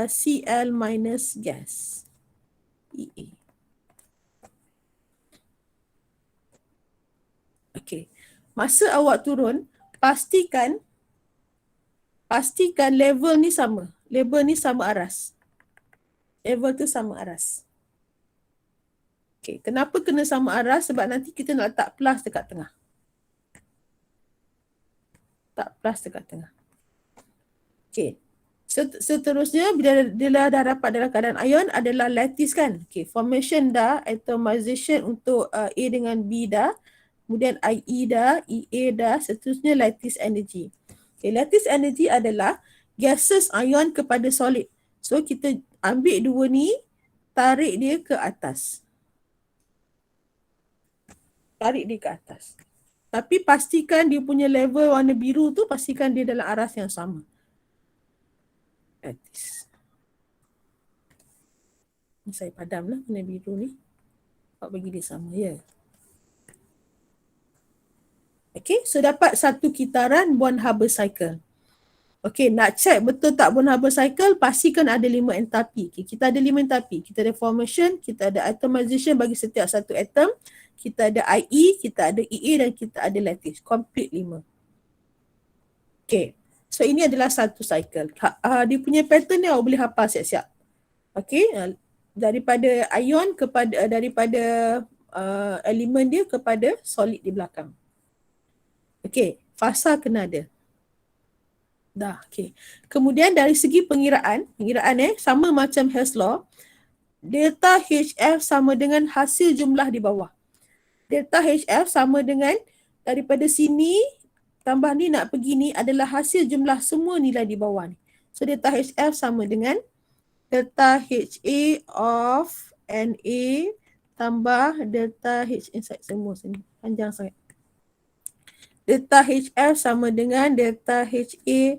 Cl minus gas. EA. Okay. Masa awak turun, pastikan level ni sama. Level ni sama aras. Level tu sama aras. Okay. Kenapa kena sama aras? Sebab nanti kita nak letak plus dekat tengah. Tak plus dekat tengah. Okay. Seterusnya, bila dia dah dapat dalam keadaan ion adalah lattice kan. Okay, formation dah, atomization untuk A dengan B dah, kemudian IE dah, EA dah, seterusnya lattice energy. Okay, lattice energy adalah gases ion kepada solid. So kita ambil 2 ni, tarik dia ke atas. Tarik dia ke atas. Tapi pastikan dia punya level warna biru tu, pastikan dia dalam aras yang sama. Lattice. Saya padamlah warna biru ni. Awak bagi dia sama, ya. Okay, so dapat satu kitaran Born-Haber cycle. Okay, nak check betul tak Born-Haber cycle, pastikan ada 5 entalpi. Okay, kita ada 5 entalpi. Kita ada formation, kita ada atomization bagi setiap satu atom, kita ada IE, kita ada EA dan kita ada lattice. Complete 5. Okay, so ini adalah satu cycle. Dia punya pattern ni awak boleh hafal siap-siap. Okay, daripada ion kepada daripada elemen dia kepada solid di belakang. Okay, fasa kena ada. Dah, okay. Kemudian dari segi pengiraan sama macam Hess law, delta HF sama dengan hasil jumlah di bawah. Delta HF sama dengan daripada sini tambah ni nak pergi ni adalah hasil jumlah semua nilai di bawah ni. So delta HF sama dengan delta HA of Na tambah delta H inside semua sini. Panjang sangat. Delta HF sama dengan delta HA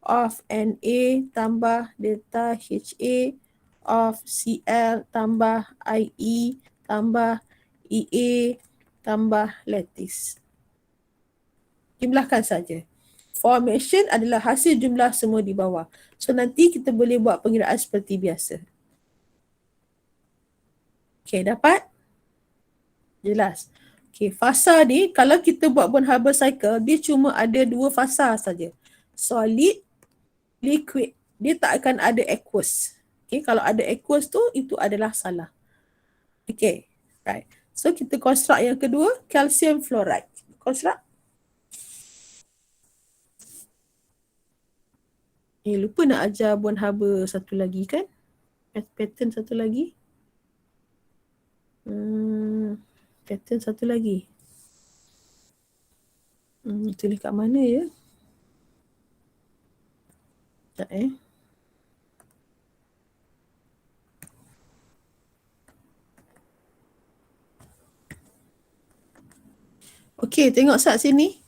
of Na tambah delta HA of Cl tambah IE tambah EA tambah lattice. Jumlahkan saja. Formation adalah hasil jumlah semua di bawah. So nanti kita boleh buat pengiraan seperti biasa. Okay, dapat? Jelas. Okay, fasa ni kalau kita buat Born-Haber cycle, dia cuma ada 2 fasa saja. Solid, liquid. Dia tak akan ada aqueous. Okay, kalau ada aqueous tu, itu adalah salah. Okay, right. So kita construct yang kedua, calcium fluoride. Construct. Lupa nak ajar Born-Haber satu lagi kan? Pattern satu lagi. Pattern satu lagi. Tulis kat mana ya? Sekejap Okey, tengok Sat sini.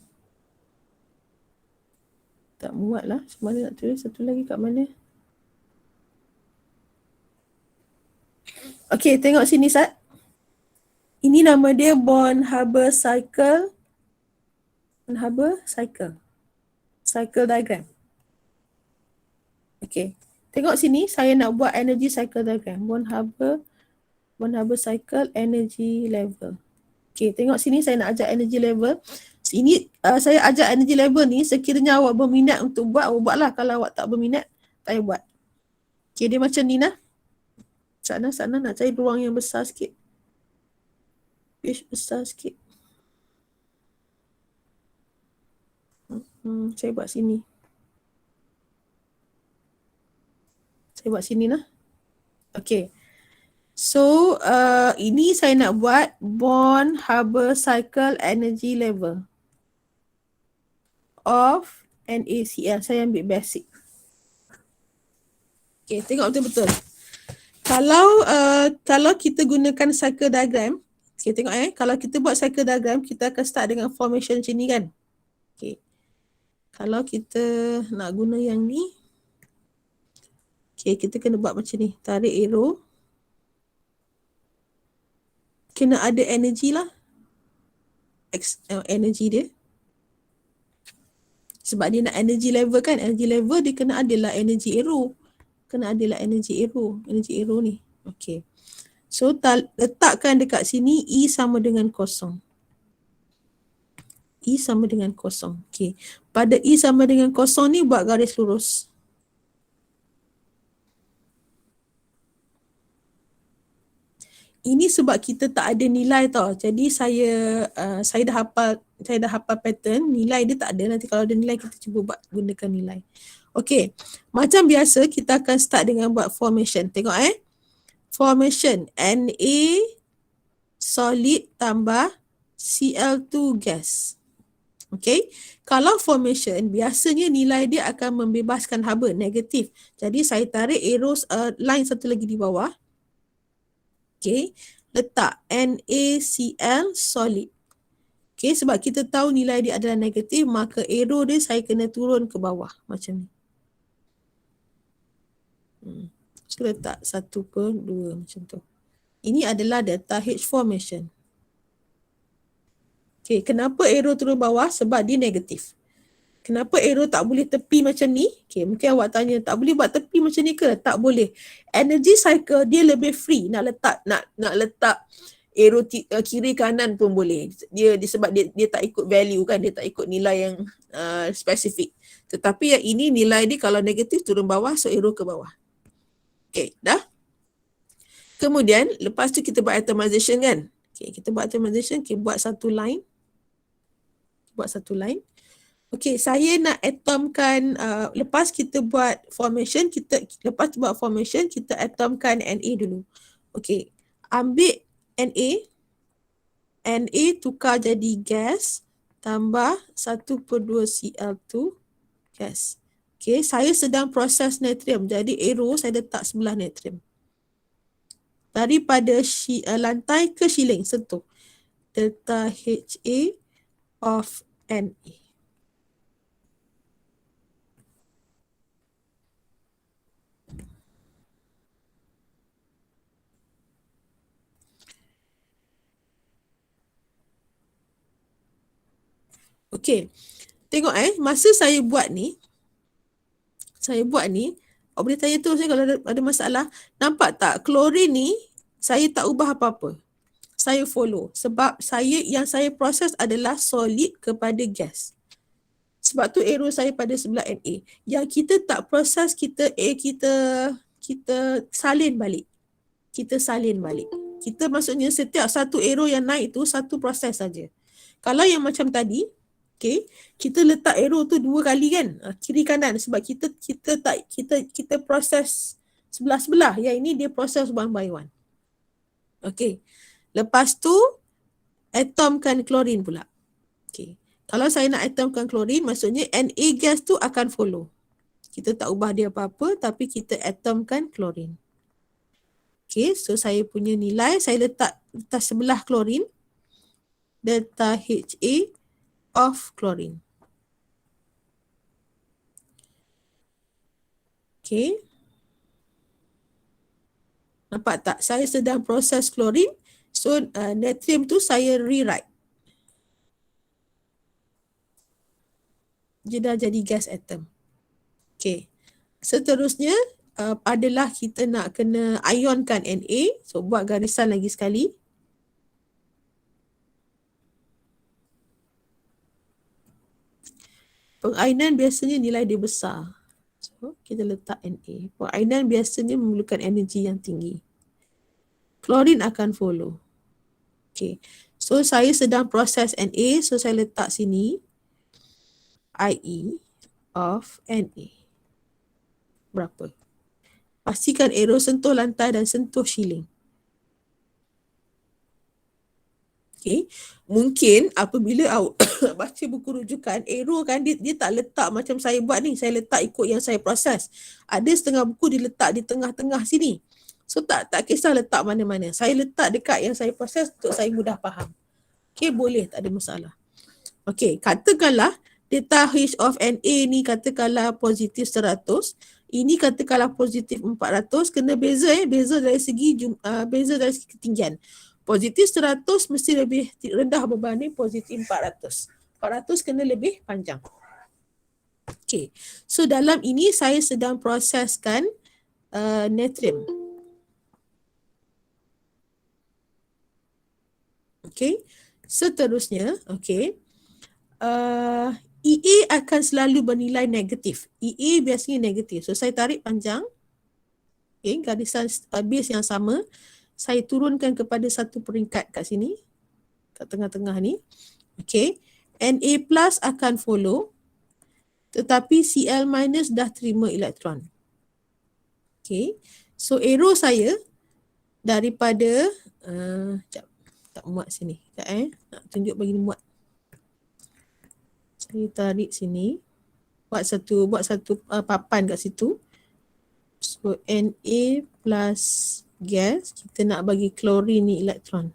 Tak muat lah. Macam mana nak tulis satu lagi kat mana? Okey, tengok sini Sat. Ini nama dia Born-Haber cycle. Born-Haber cycle. Cycle diagram. Okey. Tengok sini, saya nak buat energy cycle diagram. Born-Haber cycle energy level. Okey, tengok sini saya nak ajar energy level. Sini saya ajar energy level ni sekiranya awak berminat untuk buat, awak buatlah. Kalau awak tak berminat, tak payah buat. Okey, dia macam ni nah. Sana nak cari ruang yang besar sikit. Page besar sikit. Saya buat sini. Saya buat sini nah. Okey. So, ini saya nak buat Born-Haber cycle energy level of NaCl. Saya ambil basic. Okay, tengok betul-betul. Kalau kita gunakan cycle diagram, okay, tengok kalau kita buat cycle diagram, kita akan start dengan formation macam ni kan. Okay. Kalau kita nak guna yang ni, okay, kita kena buat macam ni. Tarik arrow. Kena ada energy lah. Energy dia. Sebab dia nak energy level kan. Energy level dia kena adalah energy arrow. Kena adalah energy arrow. Energy arrow ni. Okay. So letakkan dekat sini E sama dengan kosong. E sama dengan kosong. Okay. Pada E sama dengan kosong ni buat garis lurus. Ini sebab kita tak ada nilai tau. Jadi saya dah hafal pattern. Nilai dia tak ada. Nanti kalau ada nilai kita cuba buat gunakan nilai. Okey. Macam biasa kita akan start dengan buat formation. Tengok formation Na solid tambah Cl2 gas. Okey. Kalau formation biasanya nilai dia akan membebaskan haba negatif. Jadi saya tarik arrow line satu lagi di bawah. Okay, letak NaCl solid. Okay, sebab kita tahu nilai dia adalah negatif, maka arrow dia saya kena turun ke bawah macam ni. So letak 1/2 macam tu. Ini adalah delta H formation. Okay, kenapa arrow turun bawah? Sebab dia negatif. Kenapa arrow tak boleh tepi macam ni? Okay, mungkin awak tanya, tak boleh buat tepi macam ni ke? Tak boleh. Energy cycle dia lebih free. Nak letak arrow kiri kanan pun boleh. Dia sebab dia tak ikut value kan, dia tak ikut nilai yang spesifik. Tetapi yang ini nilai dia kalau negatif turun bawah, so arrow ke bawah. Okay, dah? Kemudian lepas tu kita buat atomization kan? Okay, kita buat atomization, okay, buat satu line. Okey, saya nak atomkan lepas kita buat formation, kita atomkan Na dulu. Okey, ambil Na tukar jadi gas tambah 1/2 Cl2 gas. Okey, saya sedang proses natrium. Jadi arrow saya letak sebelah natrium. Daripada lantai ke shieling sentuh. Delta Ha of Na. Okey. Tengok masa saya buat ni, awak boleh tanya terus kalau ada masalah. Nampak tak? Klorin ni saya tak ubah apa-apa. Saya follow. Sebab yang saya proses adalah solid kepada gas. Sebab tu arrow saya pada sebelah Na. Yang kita tak proses, kita salin balik. Kita maksudnya setiap satu arrow yang naik tu satu proses saja. Kalau yang macam tadi, okay, kita letak arrow tu 2 kali kan, kiri kanan, sebab kita proses sebelah-sebelah. Yang ini dia proses one by one. Okay. Lepas tu atomkan klorin pula. Okay. Kalau saya nak atomkan klorin, maksudnya Na gas tu akan follow. Kita tak ubah dia apa-apa, tapi kita atomkan klorin. Okay, so saya punya nilai, saya letak sebelah klorin. delta HA of chlorine. Okay. Nampak tak? Saya sedang proses klorin. So natrium tu saya rewrite. Dia dah jadi gas atom. Okay. Seterusnya adalah kita nak kena ionkan Na. So buat garisan lagi sekali. Pengainan biasanya nilai dia besar. So kita letak Na. Pengainan biasanya memerlukan energi yang tinggi. Klorin akan follow. Okay. So saya sedang proses Na. So saya letak sini IE of Na. Berapa? Pastikan arrow sentuh lantai dan sentuh shielding. Okay. Mungkin apabila awak baca buku rujukan, arrow kan dia tak letak macam saya buat ni. Saya letak ikut yang saya proses. Ada setengah buku diletak di tengah-tengah sini. So tak kisah letak mana-mana. Saya letak dekat yang saya proses untuk saya mudah faham. Okay, boleh, tak ada masalah. Okay, katakanlah delta H of Na ni katakanlah positif 100. Ini katakanlah positif 400. Kena beza beza dari segi ketinggian. Positif 100 mesti lebih rendah berbanding positif 400. 400 kena lebih panjang. Okay, so dalam ini saya sedang proseskan natrium. Okay, seterusnya, okay. EA akan selalu bernilai negatif. EA biasanya negatif. So saya tarik panjang. Okay, garisan base yang sama. Saya turunkan kepada satu peringkat kat sini. Kat tengah-tengah ni. Okay. Na plus akan follow. Tetapi Cl minus dah terima elektron. Okay. So arrow saya daripada tak muat sini. Sekejap nak tunjuk bagi muat. Saya tarik sini. Buat satu papan kat situ. So Na plus gas, kita nak bagi klorin ni elektron.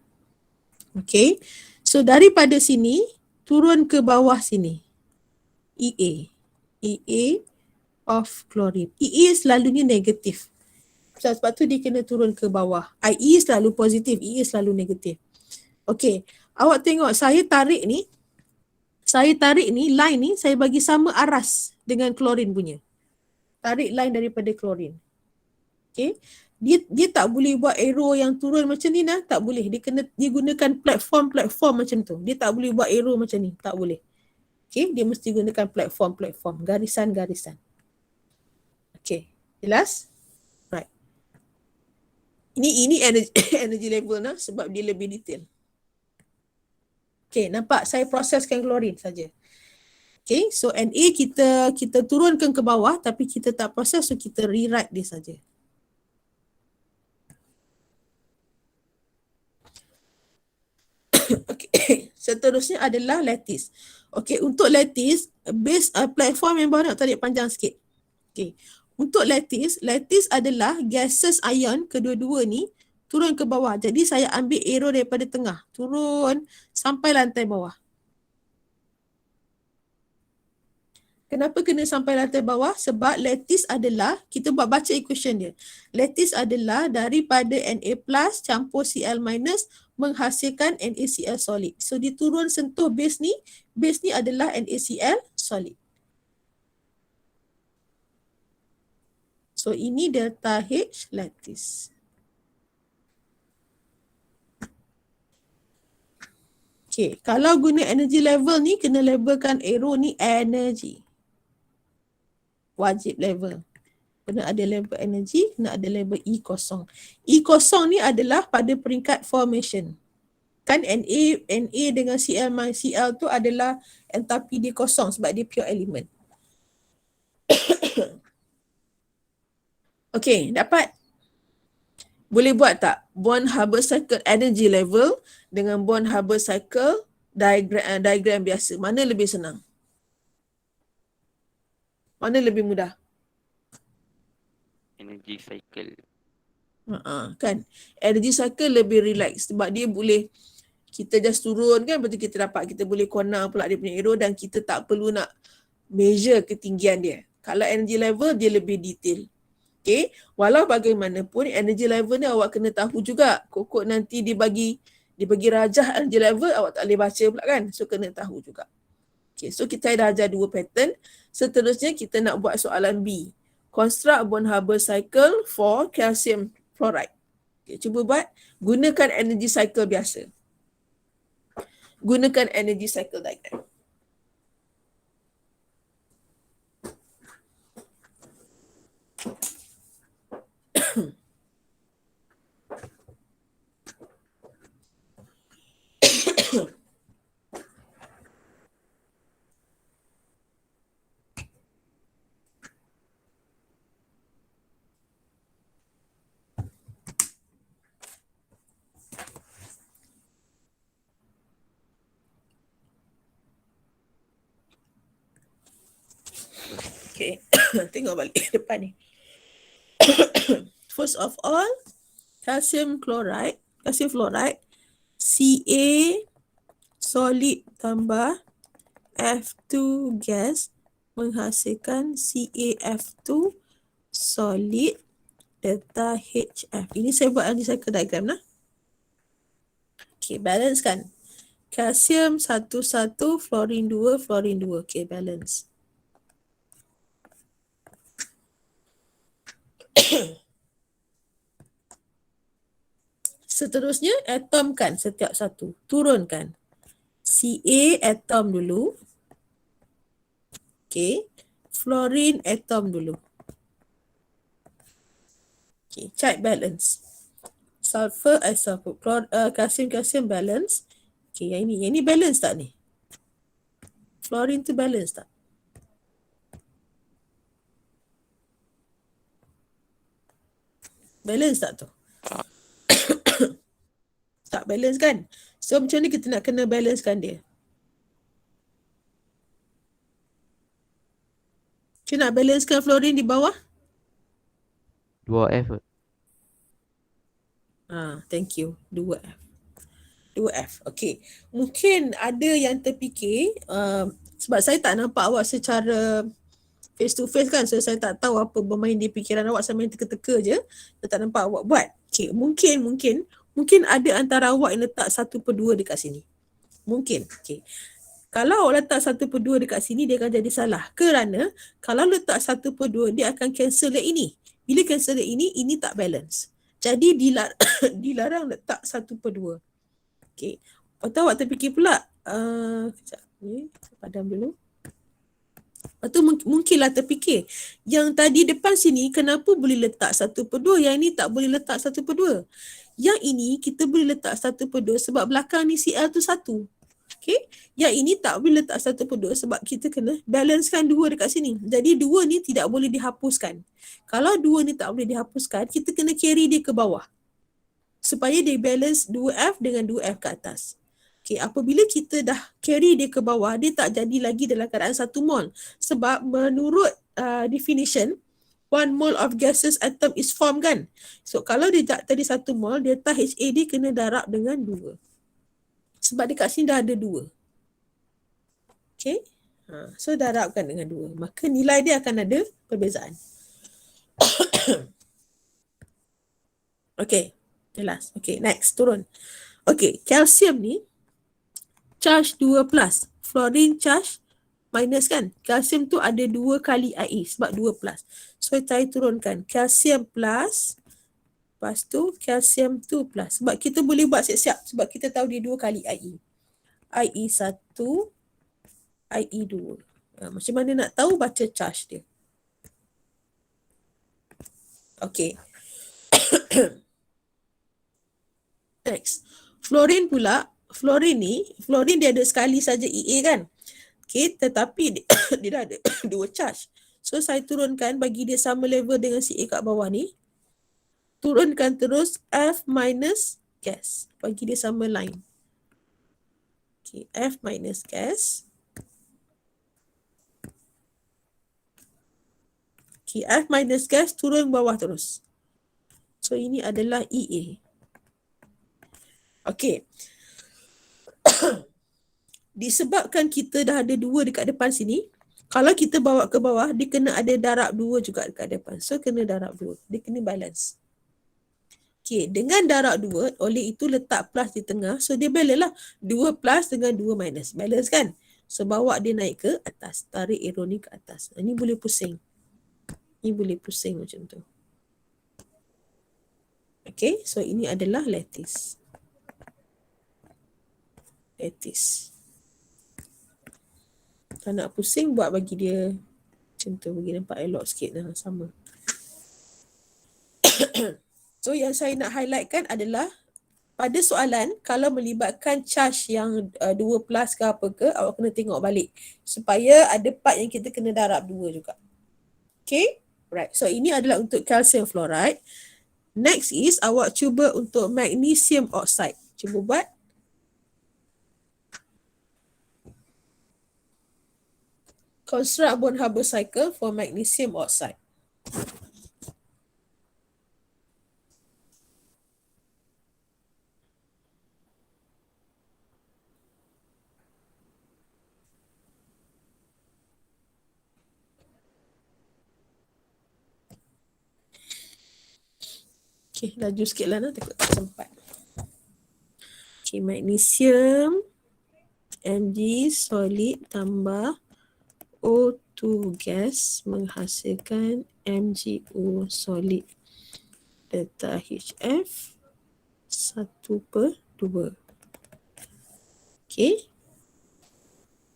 Okay. So daripada sini turun ke bawah sini. Ea of chlorine. Ea selalunya negatif. Sebab tu dia kena turun ke bawah. Ie selalu positif, Ea selalu negatif. Okay. Awak tengok saya tarik ni, line ni saya bagi sama aras dengan klorin punya. Tarik line daripada klorin. Okay. Dia tak boleh buat arrow yang turun macam ni dah. Tak boleh. Dia gunakan platform macam tu. Dia tak boleh buat arrow macam ni. Tak boleh. Okay. Dia mesti gunakan platform. Garisan-garisan. Okay. Jelas? Right. Ini energy level nah sebab dia lebih detail. Okay. Nampak? Saya proseskan klorin saja. Okay. So Na kita turunkan ke bawah tapi kita tak proses. So kita rewrite dia saja. Okay. Seterusnya adalah lattice. Okay, untuk lattice, base platform yang bawah nak tarik panjang sikit. Okay. Untuk lattice adalah gases ion kedua-dua ni turun ke bawah. Jadi saya ambil arrow daripada tengah. Turun sampai lantai bawah. Kenapa kena sampai lantai bawah? Sebab lattice adalah, kita buat baca equation dia. Lattice adalah daripada Na plus campur Cl minus menghasilkan NaCl solid. So dia turun sentuh base ni adalah NaCl solid. So ini delta H lattice. Okay, kalau guna energy level ni kena labelkan arrow ni energy. Wajib level. Kena ada label energy, kena ada label E kosong. E kosong ni adalah pada peringkat formation. Kan Na dengan Cl minus Cl tu adalah enthalpy dia kosong sebab dia pure element. Okay, dapat? Boleh buat tak? Born-Haber cycle energy level dengan Born-Haber cycle diagram biasa. Mana lebih senang? Mana lebih mudah? Energy cycle. Kan? Energy cycle lebih relax sebab dia boleh Kita just turun kan, betul kita dapat, kita boleh corner pula dia punya arrow dan kita tak perlu nak measure ketinggian dia. Kalau energy level dia lebih detail. Okay, walau bagaimanapun energy level ni awak kena tahu juga. Kokok nanti dibagi rajah energy level, awak tak boleh baca pula kan. So kena tahu juga. Okay, so kita dah ajar 2 pattern. Seterusnya kita nak buat soalan B. Construct Born-Haber cycle for calcium fluoride. Okay, cuba buat. Gunakan energy cycle biasa. Gunakan energy cycle diagram. Okay, tengok balik depan ni. First of all, calcium fluoride, Ca solid tambah F2 gas menghasilkan CaF2 solid delta HF. Ini saya buat energy cycle diagram lah. Okay, balance kan. Calcium 1, fluorine 2, fluorine 2. Okay, balance. Seterusnya, atomkan setiap satu. Turunkan. Ca atom dulu. Okay. Fluorine atom dulu. Okay, check balance. Sulfur, calcium balance. Okay, yang ini balance tak ni? Fluorine tu balance tak? Balance tak tu? Tak balance kan? So macam ni kita nak kena balancekan dia. Kita nak balancekan fluorine di bawah? 2F. Thank you. 2F. 2F. Okay. Mungkin ada yang terfikir, sebab saya tak nampak awak secara face to face kan, so saya tak tahu apa bermain di fikiran awak, saya main teka-teka je. Saya tak nampak awak buat. Okay. Mungkin ada antara awak yang letak 1/2 dekat sini. Mungkin. Okay. Kalau awak letak 1/2 dekat sini, dia akan jadi salah. Kerana kalau letak 1/2, dia akan cancel yang ini. Bila cancel yang ini tak balance. Jadi dilarang letak 1/2. Okay. Atau awak terfikir pula, kejap ni, padam dulu. Atau mungkinlah terfikir, yang tadi depan sini kenapa boleh letak 1/2, yang ini tak boleh letak 1/2. Yang ini kita boleh letak 1/2 sebab belakang ni Cl tu 1. Okay. Yang ini tak boleh letak 1/2 sebab kita kena balancekan 2 dekat sini. Jadi 2 ni tidak boleh dihapuskan. Kalau 2 ni tak boleh dihapuskan, kita kena carry dia ke bawah. Supaya dia balance 2F dengan 2F ke atas. Okay, apabila kita dah carry dia ke bawah, dia tak jadi lagi dalam keadaan 1 mol. Sebab menurut definition, 1 mole of gaseous atom is formed kan. So kalau dia tadi 1 mol, delta HA dia kena darab dengan 2. Sebab dekat sini dah ada 2. Okay. So darabkan dengan 2. Maka nilai dia akan ada perbezaan. Okay. Jelas. Okay, next. Turun. Okay, calcium ni charge 2+. Fluorine charge minus kan. Calcium tu ada 2 kali Ie sebab 2+. So saya turunkan. Calcium plus. Lepas tu calcium 2+. Sebab kita boleh buat siap-siap. Sebab kita tahu dia 2 kali Ie. Ie1, Ie2. Macam mana nak tahu? Baca charge dia. Okay. Next. Fluorine pula. Fluorine dia ada sekali saja Ea kan. Okay, tetapi dia dah ada 2 charge. So saya turunkan bagi dia sama level dengan Ca kat bawah ni. Turunkan terus F minus gas. Bagi dia sama line. Okay, F minus gas. Okay, F minus gas turun bawah terus. So ini adalah Ea. Okay. disebabkan kita dah ada 2 dekat depan sini, kalau kita bawa ke bawah, dia kena ada darab 2 juga dekat depan. So, kena darab 2. Dia kena balance. Okay, dengan darab 2, oleh itu letak plus di tengah. So, dia balance lah. 2 plus dengan 2 minus. Balance kan? So, bawa dia naik ke atas. Tarik arrow ni ke atas. Ini boleh pusing. Ini boleh pusing macam tu. Okay, so ini adalah lattice. Lattice. Kalau nak pusing, buat bagi dia macam tu. Bagi nampak elok sikit lah. Sama. So, yang saya nak highlightkan adalah pada soalan, kalau melibatkan charge yang 2 plus ke apa ke, awak kena tengok balik. Supaya ada part yang kita kena darab 2 juga. Okay? Right. So, ini adalah untuk calcium fluoride. Next is, awak cuba untuk magnesium oxide. Cuba buat. Construct Born-Haber cycle for magnesium oxide. Okay, laju sikit lah, takut tak sempat. Okay, magnesium Mg solid tambah O2 gas menghasilkan MgO solid delta HF 1/2. Okay.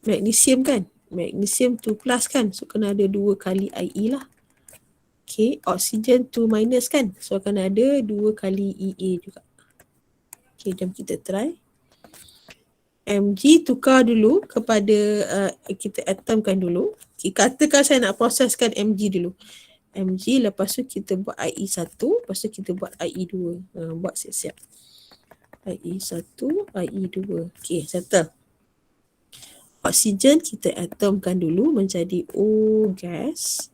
Magnesium kan? Magnesium 2 plus kan? So, kena ada 2 kali IE lah. Okay. Oksigen 2 minus kan? So, akan ada 2 kali EA juga. Okay, jom kita try. Mg tukar dulu kepada, kita atomkan dulu. Okay, katakan saya nak proseskan Mg dulu. Mg, lepas tu kita buat IE1, lepas tu kita buat IE2. Buat siap-siap. IE1, IE2. Okay, settle. Oksigen kita atomkan dulu menjadi O gas.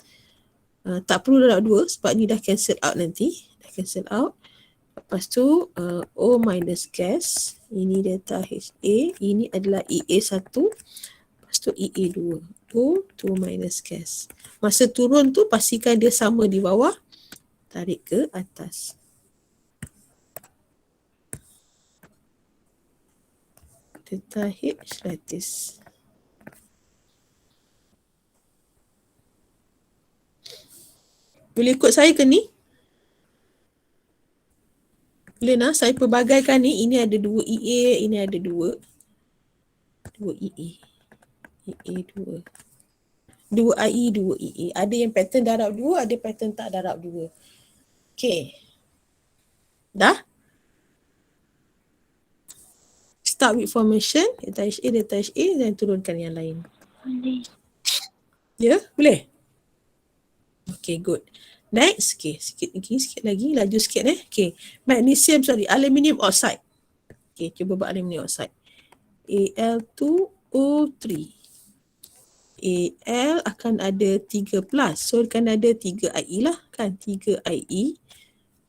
Tak perlu darab 2 sebab ni dah cancel out nanti. Dah cancel out. Lepas tu O minus gas. Ini delta HA. Ini adalah EA1. Lepas tu EA2. O2 minus gas. Masa turun tu pastikan dia sama di bawah. Tarik ke atas. Delta H lattice. Boleh ikut saya ke ni? Boleh nak? Saya pelbagaikan ni. Ini ada 2 EA, ini ada 2 EA. EA 2. 2 IE, 2 EA. Ada yang pattern darab 2, ada pattern tak darab 2. Okay. Dah? Start with formation. Delta HA, dan turunkan yang lain. Boleh. Ya? Boleh? Okay, good. Next, okay, sikit lagi, laju sikit Okay, aluminium oxide. Okay, cuba buat aluminium oxide. Al2O3. Al akan ada 3 plus, so akan ada 3 IE lah kan, 3 IE.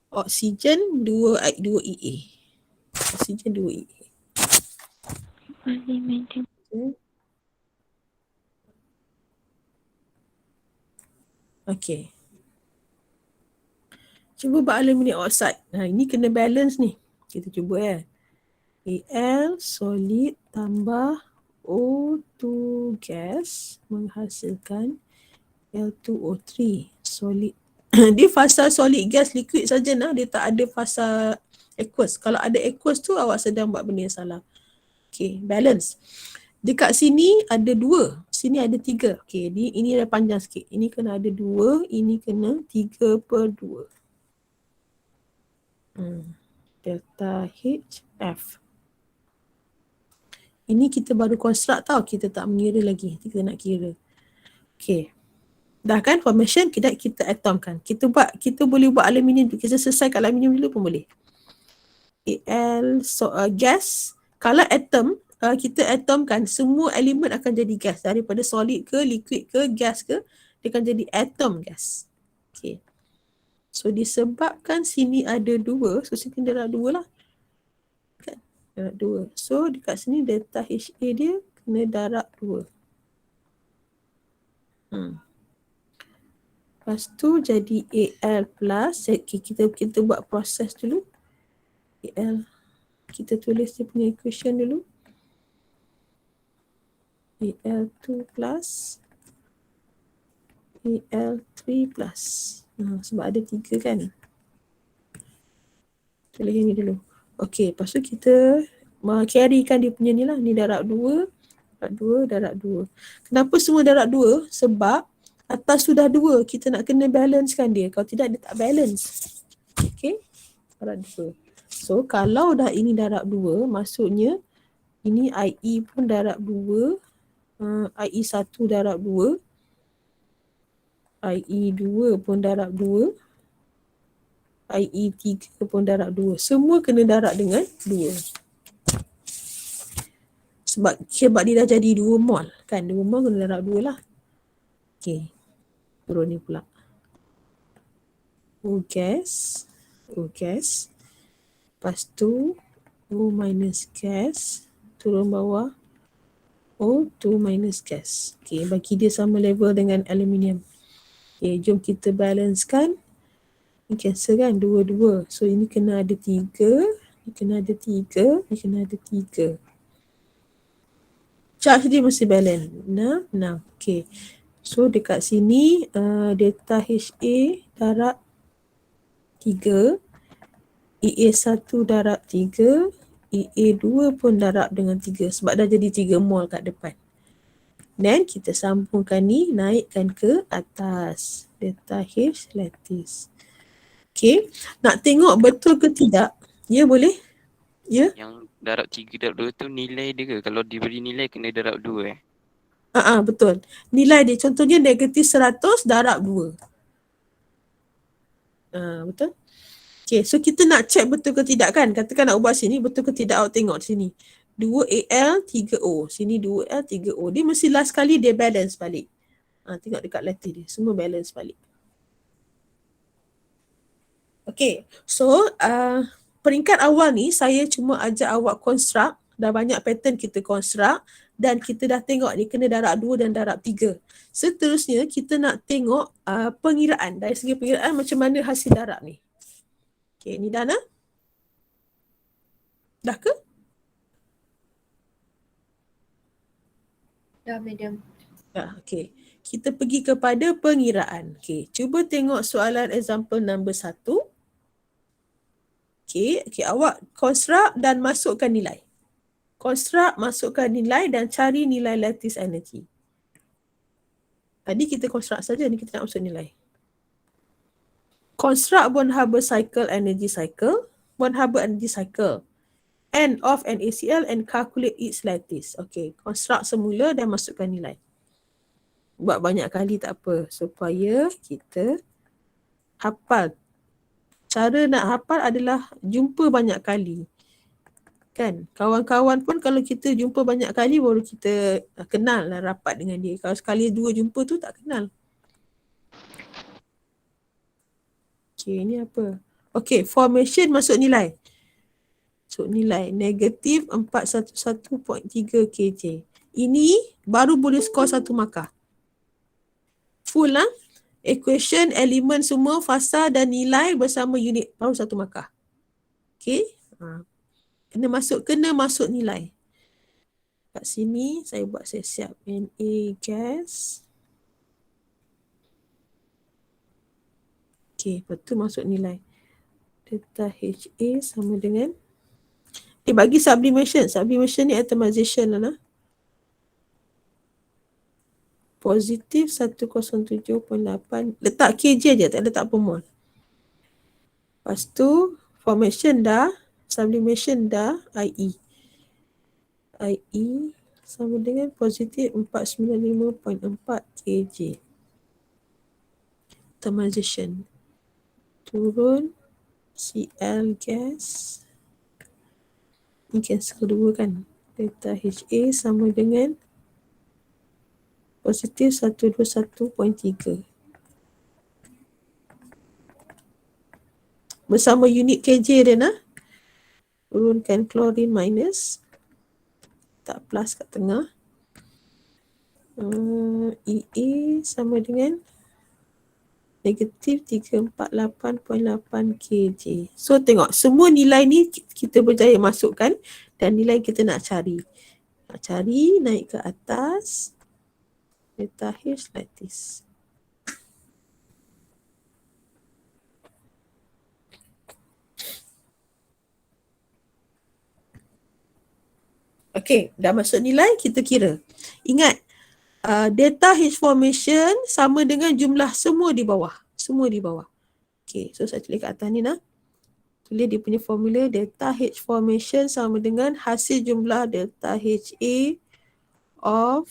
Oksigen 2 EA. Oksigen 2 EA. Aluminium. Okay. Cuba buat aluminium oxide. Ini kena balance ni. Kita cuba ya. Al solid tambah O2 gas menghasilkan L2O3 solid. Dia fasa solid gas liquid saja nah. Dia tak ada fasa aqueous. Kalau ada aqueous tu awak sedang buat benda yang salah. Okay, balance. Dekat sini ada 2. Sini ada 3. Okay, ini dah panjang sikit. Ini kena ada 2. Ini kena 3/2. Delta HF. Ini kita baru construct tau. Kita tak mengira lagi. Kita nak kira. Okay. Dah kan formation, kita atomkan. Kita boleh buat aluminium. Kita selesaikan aluminium dulu pun boleh. Gas. Kalau atom, kita atomkan, semua elemen akan jadi gas. Daripada solid ke, liquid ke, gas ke, dia akan jadi atom gas. Okay. So disebabkan sini ada 2, so sini darab 2 lah. Kan? Darab 2. So dekat sini delta HA dia kena darab 2. Lepas tu jadi AL plus, okay, kita buat proses dulu. AL, kita tulis dia punya equation dulu. AL2 plus AL3 plus. Sebab ada 3 kan. Tulis ini dulu. Okey, lepas tu kita carrykan dia punya ni lah. Ni darab 2, darab 2. Kenapa semua darab 2? Sebab atas sudah 2, kita nak kena balancekan dia. Kalau tidak, dia tak balance. Okey, darab 2. So, kalau dah ini darab 2, maksudnya ini IE pun darab 2, IE1 darab 2, IE2 pun darab 2, IE3 pun darab 2. Semua kena darab dengan 2. Sebab dia dah jadi 2 mol. Kan 2 mol kena darab 2 lah. Okay. Turun ni pula. O gas. Lepas tu O minus gas. Turun bawah. O2 minus gas. Okay. Bagi dia sama level dengan aluminium. Okay, jom kita balancekan. Ni cancel kan, 2. So ini kena ada 3, ni kena ada 3, ni kena ada 3. Charge dia mesti balance. 6. Okay. So dekat sini delta HA darab 3, EA1 darab 3, EA2 pun darab dengan 3 sebab dah jadi 3 mol kat depan. Dan kita sambungkan ni, naikkan ke atas. Delta H lattice. Okay. Nak tengok betul ke tidak? Ya, boleh? Ya? Yang darab 3 darab 2 tu nilai dia ke? Kalau diberi nilai kena darab 2 betul. Nilai dia contohnya negatif 100 darab 2. Betul? Okay, so kita nak check betul ke tidak kan? Katakan nak ubah sini, betul ke tidak? Awak tengok sini. 2AL, 3O. Sini 2L, 3O. Dia mesti last kali dia balance balik. Tengok dekat lattice dia. Semua balance balik. Okay, so peringkat awal ni saya cuma ajak awak construct. Dah banyak pattern kita construct. Dan kita dah tengok ni kena darab 2 dan darab 3. Seterusnya kita nak tengok pengiraan. Dari segi pengiraan macam mana hasil darab ni. Okay, ni Dana? Dah ke? Dah, madam. Okay. Kita pergi kepada pengiraan. Okay, cuba tengok soalan example number 1. Okay, awak construct dan masukkan nilai. Construct, masukkan nilai dan cari nilai lattice energy. Tadi kita construct saja, ni kita nak masuk nilai. Construct Born-Haber cycle energy cycle. Born-Haber energy cycle. End of NaCl and calculate its lattice. Okay, construct semula dan masukkan nilai. Buat banyak kali tak apa, supaya kita hafal. Cara nak hafal adalah jumpa banyak kali. Kan, kawan-kawan pun kalau kita jumpa banyak kali baru kita kenal lah rapat dengan dia. Kalau sekali 2 jumpa tu tak kenal. Okay, ni apa? Okay, formation masuk nilai. So nilai negatif 411.3 kJ. Ini baru boleh skor 1 markah. Full lah. Equation, elemen semua, fasa dan nilai bersama unit baru 1 markah. Okay. Kena masuk nilai. Kat sini saya buat siap Na gas. Okay, lepas tu masuk nilai. Delta HA sama dengan bagi sublimation. Sublimation ni atomization lah. Positif 107.8. Letak kJ je, tak letak per mol. Lepas tu formation dah, sublimation dah, IE. IE sama dengan positif 495.4 kJ. Atomization. Turun Cl gas. Ni cancel 2 kan. Delta HA sama dengan positif 121.3. Bersama unit kJ dia nak. Turunkan klorin minus. Tak plus kat tengah. EA sama dengan negatif 348.8 kJ. So tengok semua nilai ni kita berjaya masukkan dan nilai kita nak cari. Nak cari naik ke atas delta H lattice. Okey, dah masuk nilai kita kira. Ingat delta H formation sama dengan jumlah semua di bawah. Semua di bawah. Okey, so saya tulis kat atas ni nah. Tulis dia punya formula delta H formation sama dengan hasil jumlah delta HA of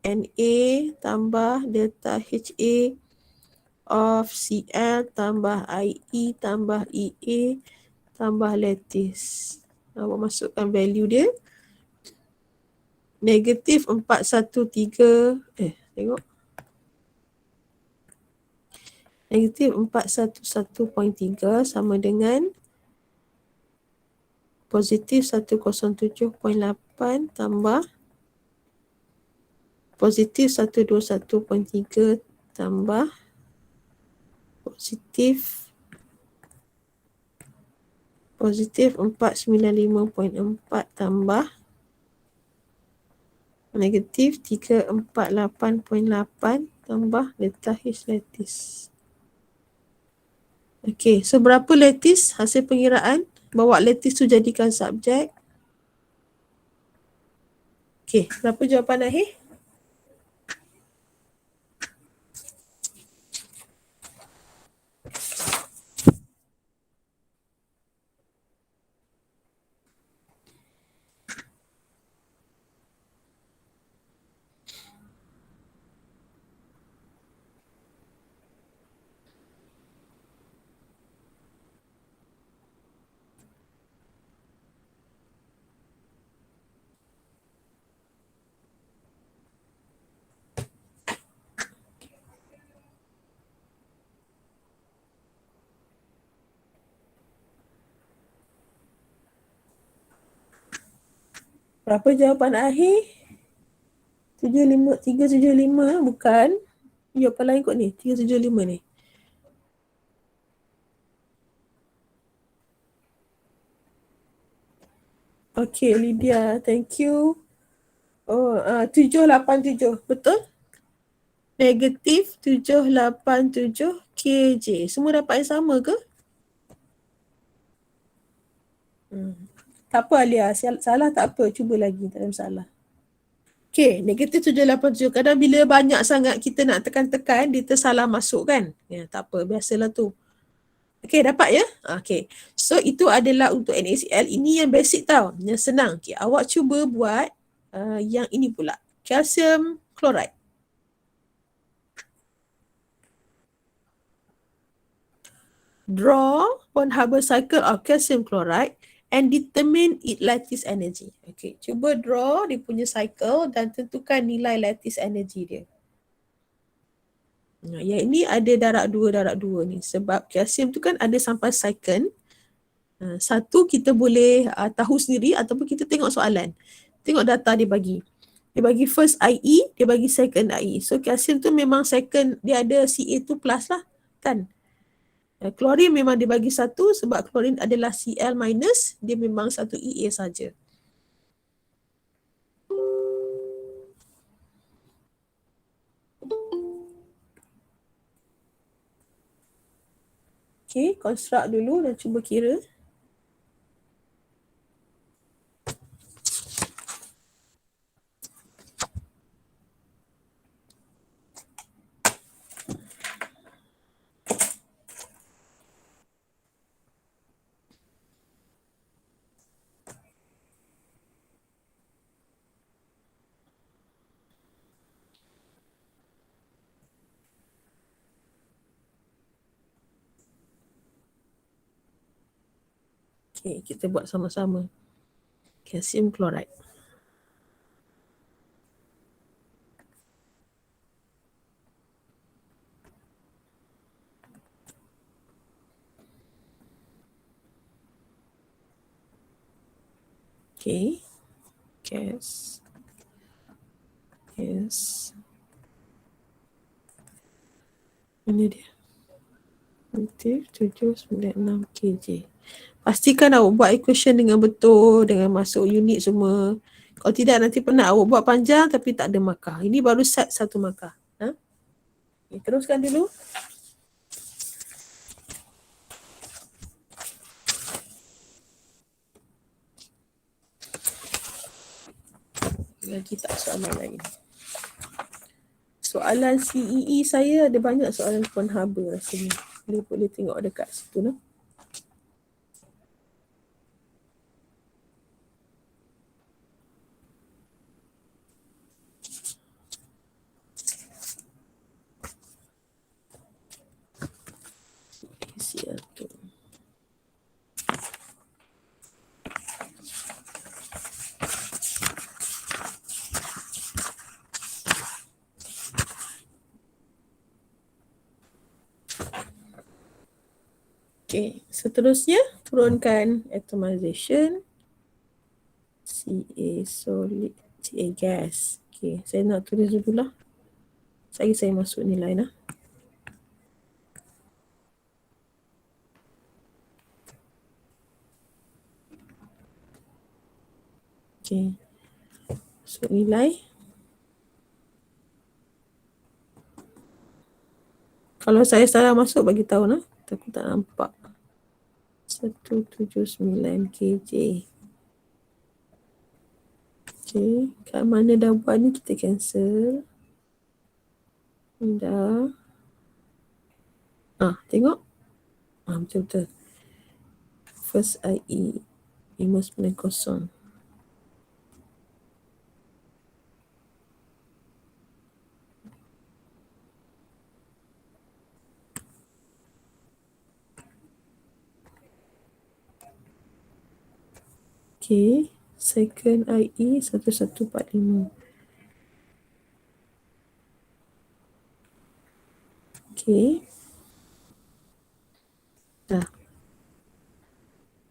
NA tambah delta HA of CL tambah IE tambah EA tambah lattice. Awak masukkan value dia. Negatif 413. Tengok. Negatif 411.3 sama dengan positif 107.8 tambah positif 121.3 tambah positif 495.4 tambah negatif 348.8 tambah delta H lattice. Okey, so berapa lattice hasil pengiraan? Bawa lattice tu jadikan subjek. Okey, berapa jawapan akhir? Berapa jawapan akhir? 375 bukan. Jawapan lain kot ni. 375 ni. Okay, Lydia. Thank you. 787. Betul? Negatif 787 kJ. Semua dapat yang sama ke? Tak apa Alia. Salah tak apa. Cuba lagi. Tak ada masalah. Okay, negatif 787. Kadang bila banyak sangat kita nak tekan-tekan, dia tersalah masuk kan? Ya, tak apa. Biasalah tu. Okay, dapat ya? Okay. So, itu adalah untuk NaCl. Ini yang basic tau. Yang senang. Okay, awak cuba buat yang ini pula. Calcium chloride. Draw von Haber cycle of calcium chloride and determine its lattice energy. Okay, cuba draw dia punya cycle dan tentukan nilai lattice energy dia. Yang ini ada darab 2 ni. Sebab kalsium tu kan ada sampai second. Satu kita boleh tahu sendiri ataupun kita tengok soalan. Tengok data dia bagi. Dia bagi first IE, dia bagi second IE. So kalsium tu memang second, dia ada Ca2 plus lah kan. Klorin memang dia bagi 1 sebab klorin adalah Cl minus, dia memang 1 Ea saja. Okay, construct dulu dan cuba kira. Okay, kita buat sama-sama. Calcium chloride. Okay. Cas. Yes. Mana dia? Negatif 796 kJ. Pastikan awak buat equation dengan betul, dengan masuk unit semua. Kalau tidak nanti penat awak buat panjang tapi tak ada markah. Ini baru set satu markah. Ha? Okay, teruskan dulu. Lagi tak soalan lain. Soalan CEE saya ada banyak soalan Pon Harbor rasanya. Boleh tengok dekat situ. No? Siapa? Okay, seterusnya turunkan atomization. Ca solid, Ca gas. Okay, saya nak tulis dulu lah. Saya masuk nilai lah. Okay, masuk nilai. Kalau saya salah masuk bagi tahu lah. Aku tak nampak. 179 kJ. Okay, kat mana dah buat ni kita cancel. Dah. Tengok. Betul-betul. First IE 590. Okay, second IE 1145. Okay. Dah.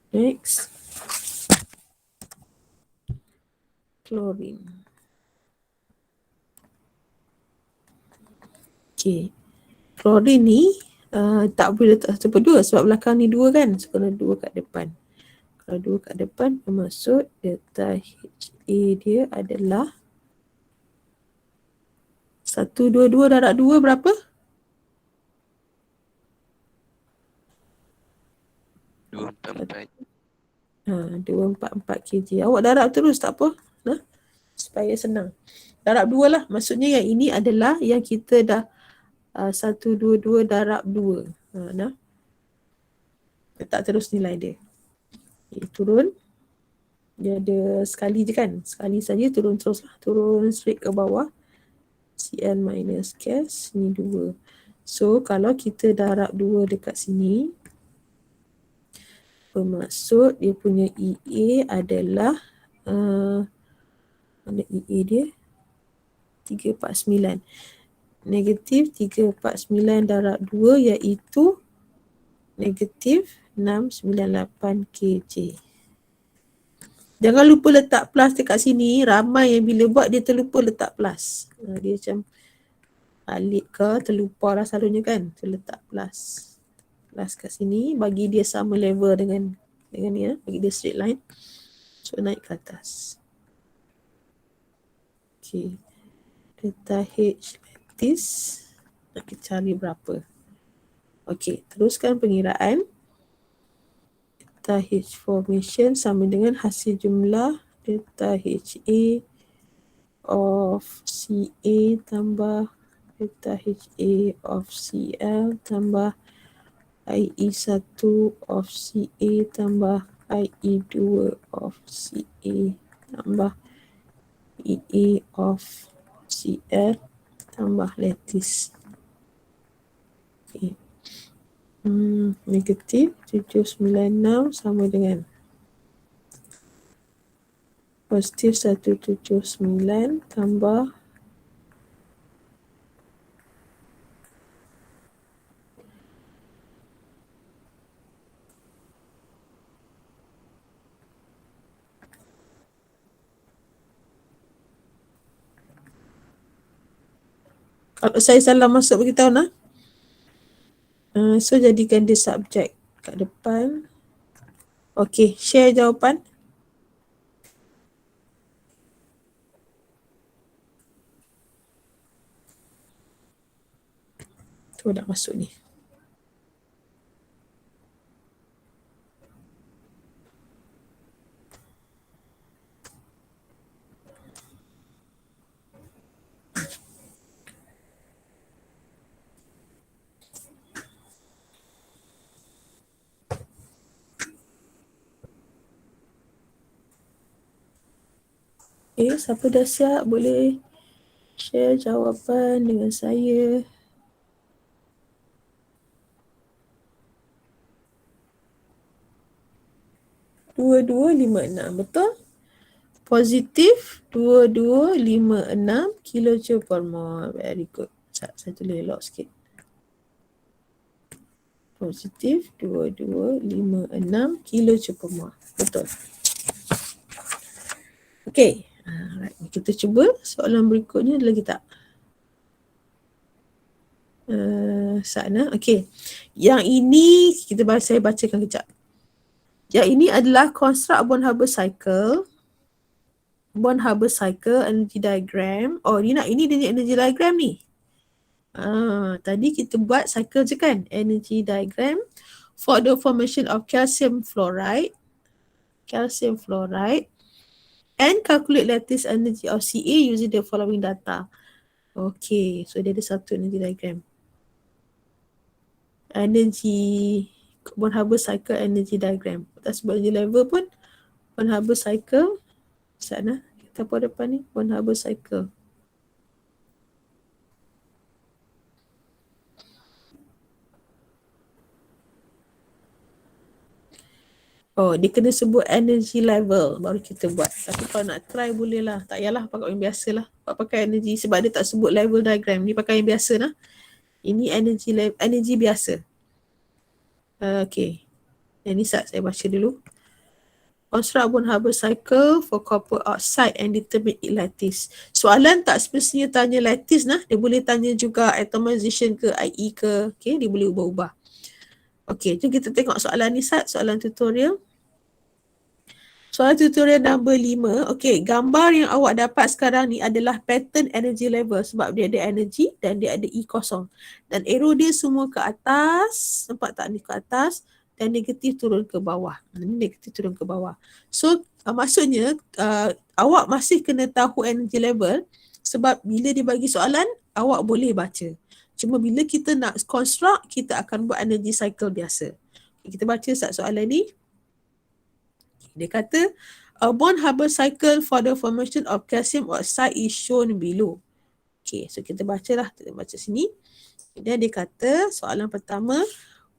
Next. Chlorine. Okay. Chlorine ni tak boleh letak satu per dua sebab belakang ni dua kan. So, kena dua kat depan. Kalau dua kat depan, bermaksud delta HA dia adalah 122 darab 2 berapa? 244. 244 kg. Awak darab terus tak apa. Supaya senang. Darab 2 lah. Maksudnya yang ini adalah yang kita dah 122 darab 2. Letak terus nilai dia. Okay, turun. Dia ada sekali je kan. Sekali saja turun terus lah. Turun straight ke bawah. Cl minus gas. Ni 2. So kalau kita darab 2 dekat sini. Bermaksud dia punya EA adalah mana EA dia? 349. Negatif 349 darab 2 iaitu negatif 698 kJ. Jangan lupa letak plus dekat sini. Ramai yang bila buat dia terlupa letak plus. Dia macam alik ke terlupa lah selalunya kan. Letak plus. Plus kat sini bagi dia sama level dengan ni ya. Bagi dia straight line. So naik ke atas. Okay. Delta H lattice. Nak kita cari berapa. Okay. Teruskan pengiraan. Delta H formation sama dengan hasil jumlah delta HA of CA tambah delta HA of CL tambah IE1 of CA tambah IE2 of CA tambah EA of CL tambah lattice. Okay. Negatif 796 sama dengan positif 179 tambah Kalau saya salah masuk beritahu nah. So jadikan dia subjek kat depan. Okay, share jawapan. Tu nak masuk ni. Siapa dah siap boleh share jawapan dengan saya. Dua lima enam, betul? Positif 2256 kilojoule per mol. Very good. Saya tulis elok sikit. Positif 2256 kilojoule per mol. Betul. Okay. Alright. Kita cuba soalan berikutnya ada lagi tak? Sana. Okay. Yang ini saya bacakan kejap. Yang ini adalah construct Born-Haber cycle. Born-Haber cycle energy diagram. Oh, ini dia energy diagram ni. Tadi kita buat cycle je kan? Energy diagram for the formation of calcium fluoride and calculate lattice energy of Ca using the following data. Okay, so dia ada satu energy diagram. Energy Born-Haber cycle energy diagram. Tak sebut energy level pun. Born-Haber cycle. Sana. Kita apa depan ni? Born-Haber cycle. Oh, dia kena sebut energy level baru kita buat. Tapi kalau nak try boleh lah. Tak payahlah pakai yang biasa lah. Pakai energy sebab dia tak sebut level diagram. Ni pakai yang biasa lah. Ini energy biasa. Okay. Yang ni saya baca dulu. Construct Born-Haber cycle for copper oxide and determine its lattice. Soalan tak semestinya tanya lattice nah. Dia boleh tanya juga atomization ke IE ke. Okay, dia boleh ubah-ubah. Okay, jom kita tengok soalan ni soalan tutorial. Soalan tutorial number 5. Okay, gambar yang awak dapat sekarang ni adalah pattern energy level sebab dia ada energy dan dia ada E kosong. Dan arrow dia semua ke atas. Nampak tak ni ke atas? Dan negatif turun ke bawah. Ini negatif turun ke bawah. So, maksudnya awak masih kena tahu energy level sebab bila dia bagi soalan, awak boleh baca. Cuma bila kita nak construct, kita akan buat energy cycle biasa. Kita baca soalan ni. Dia kata, a Born-Haber cycle for the formation of calcium oxide is shown below. Okay, so kita bacalah. Kita baca sini. Dan dia kata, soalan pertama,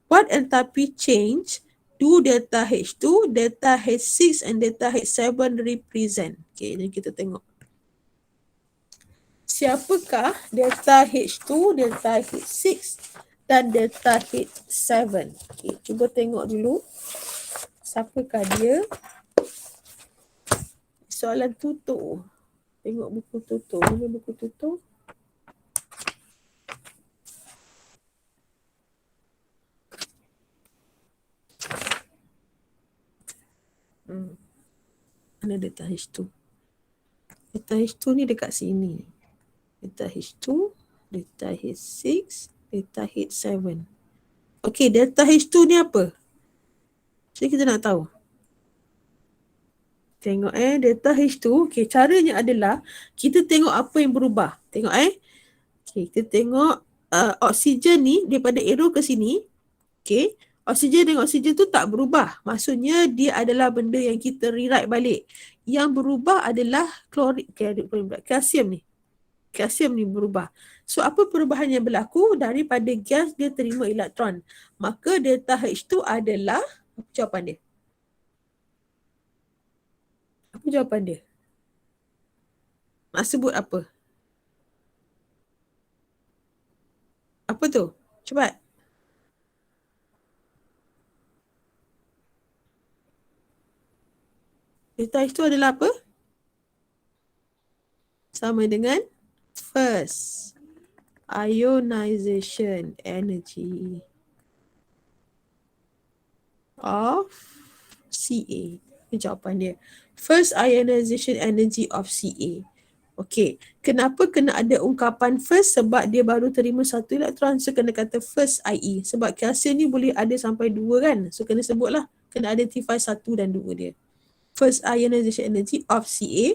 what enthalpy change do delta H2, delta H6 and delta H7 represent? Okay, jadi kita tengok. Siapakah delta H2, delta H6 dan delta H7? Okay, cuba tengok dulu. Siapakah dia? Soalan tutur. Tengok buku tutur. Mana buku tutur? Mana delta H2? Delta H2 ni dekat sini. Delta H2, delta H6, delta H7. Okey, delta H2 ni apa? Jadi kita nak tahu. Tengok delta H2. Okey, caranya adalah kita tengok apa yang berubah. Tengok Okey, kita tengok oksigen ni daripada arrow ke sini. Okey, oksigen dengan oksigen tu tak berubah. Maksudnya dia adalah benda yang kita rewrite balik. Yang berubah adalah kalsium ni. Kalsium ni berubah. So apa perubahan yang berlaku? Daripada gas dia terima elektron. Maka delta H2 adalah, apa jawapan dia? Apa jawapan dia? Nak sebut apa? Apa tu? Cepat. Delta H2 adalah apa? Sama dengan first. ionization energy of Ca. Ini jawapan dia. First ionization energy of Ca. Okey, kenapa kena ada ungkapan first? Sebab dia baru terima satu elektron, so kena kata first IE. Sebab kiasia ni boleh ada sampai 2 kan, so kena sebutlah, kena identify 1 dan 2 dia. First ionization energy of Ca,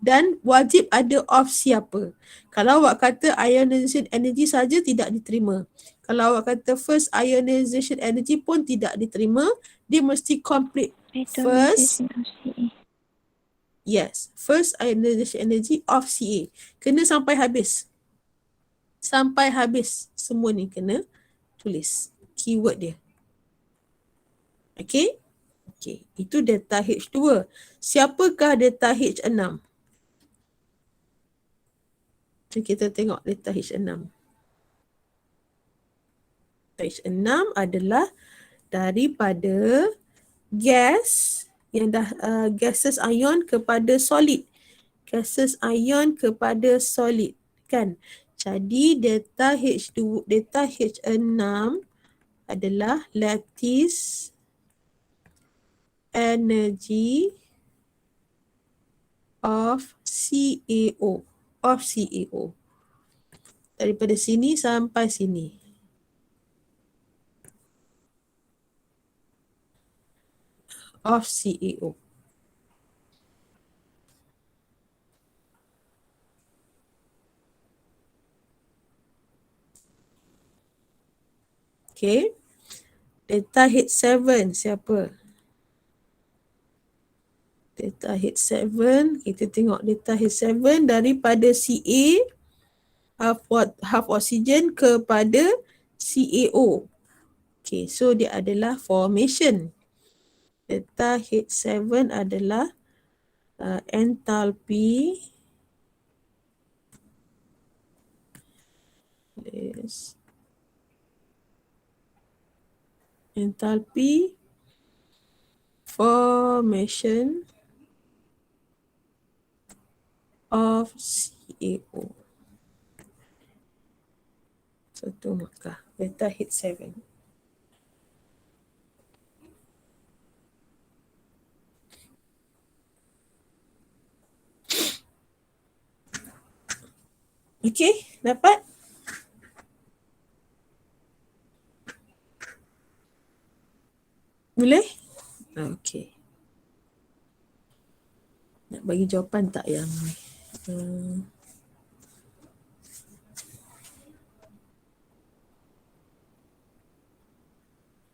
dan wajib ada of siapa. Kalau awak kata ionization energy saja tidak diterima. Kalau awak kata first ionization energy pun tidak diterima, dia mesti complete first. Yes, first ionization energy of Ca. Kena sampai habis. Sampai habis. Semua ni kena tulis keyword dia. Okay? Okay, itu delta H2. Siapakah delta H6? So, kita tengok delta H6. H6 adalah daripada gas yang dah gases ion kepada solid. Gases ion kepada solid kan. Jadi delta H2, delta H6 adalah lattice energy of CaO, of CaO. Daripada sini sampai sini. Of CaO. Okay. Delta H7 siapa? Delta H7, kita tengok delta H7 daripada Ca, half oxygen kepada CaO. Okay, so dia adalah formation. Delta H7 adalah enthalpy. Yes. Enthalpy formation of CaO. Satu markah. Delta H7. Okay, dapat? Boleh? Okay. Nak bagi jawapan tak yang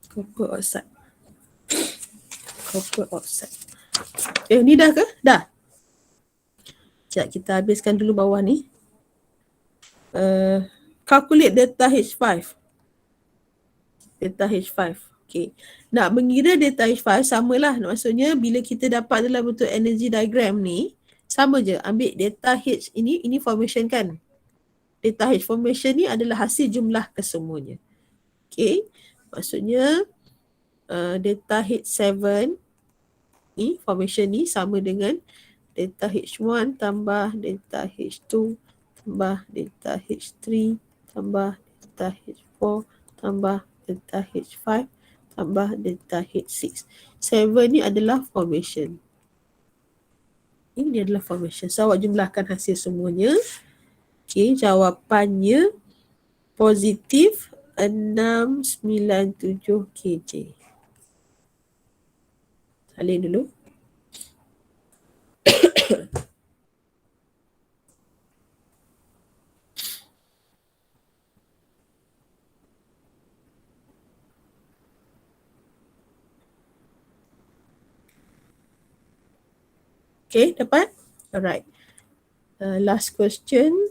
copper oxide. Copper oxide. Ni dah ke? Dah. Sekejap, kita habiskan dulu bawah ni. Calculate delta H5. Delta H5. Okay. Nak mengira delta H5 samalah. Maksudnya bila kita dapat dalam bentuk energy diagram ni, sama je. Ambil delta H ini formation kan. Delta H formation ni adalah hasil jumlah kesemuanya. Okay. Maksudnya delta H7 ni, formation ni sama dengan delta H1 tambah delta H2 tambah delta H3 tambah delta H4 tambah delta H5 tambah delta H6. 7 ni adalah formation. Ini adalah formation. So awak jumlahkan hasil semuanya. Okay, jawapannya positif 697 kJ. Salin dulu. Okay, dapat? Alright. Last question.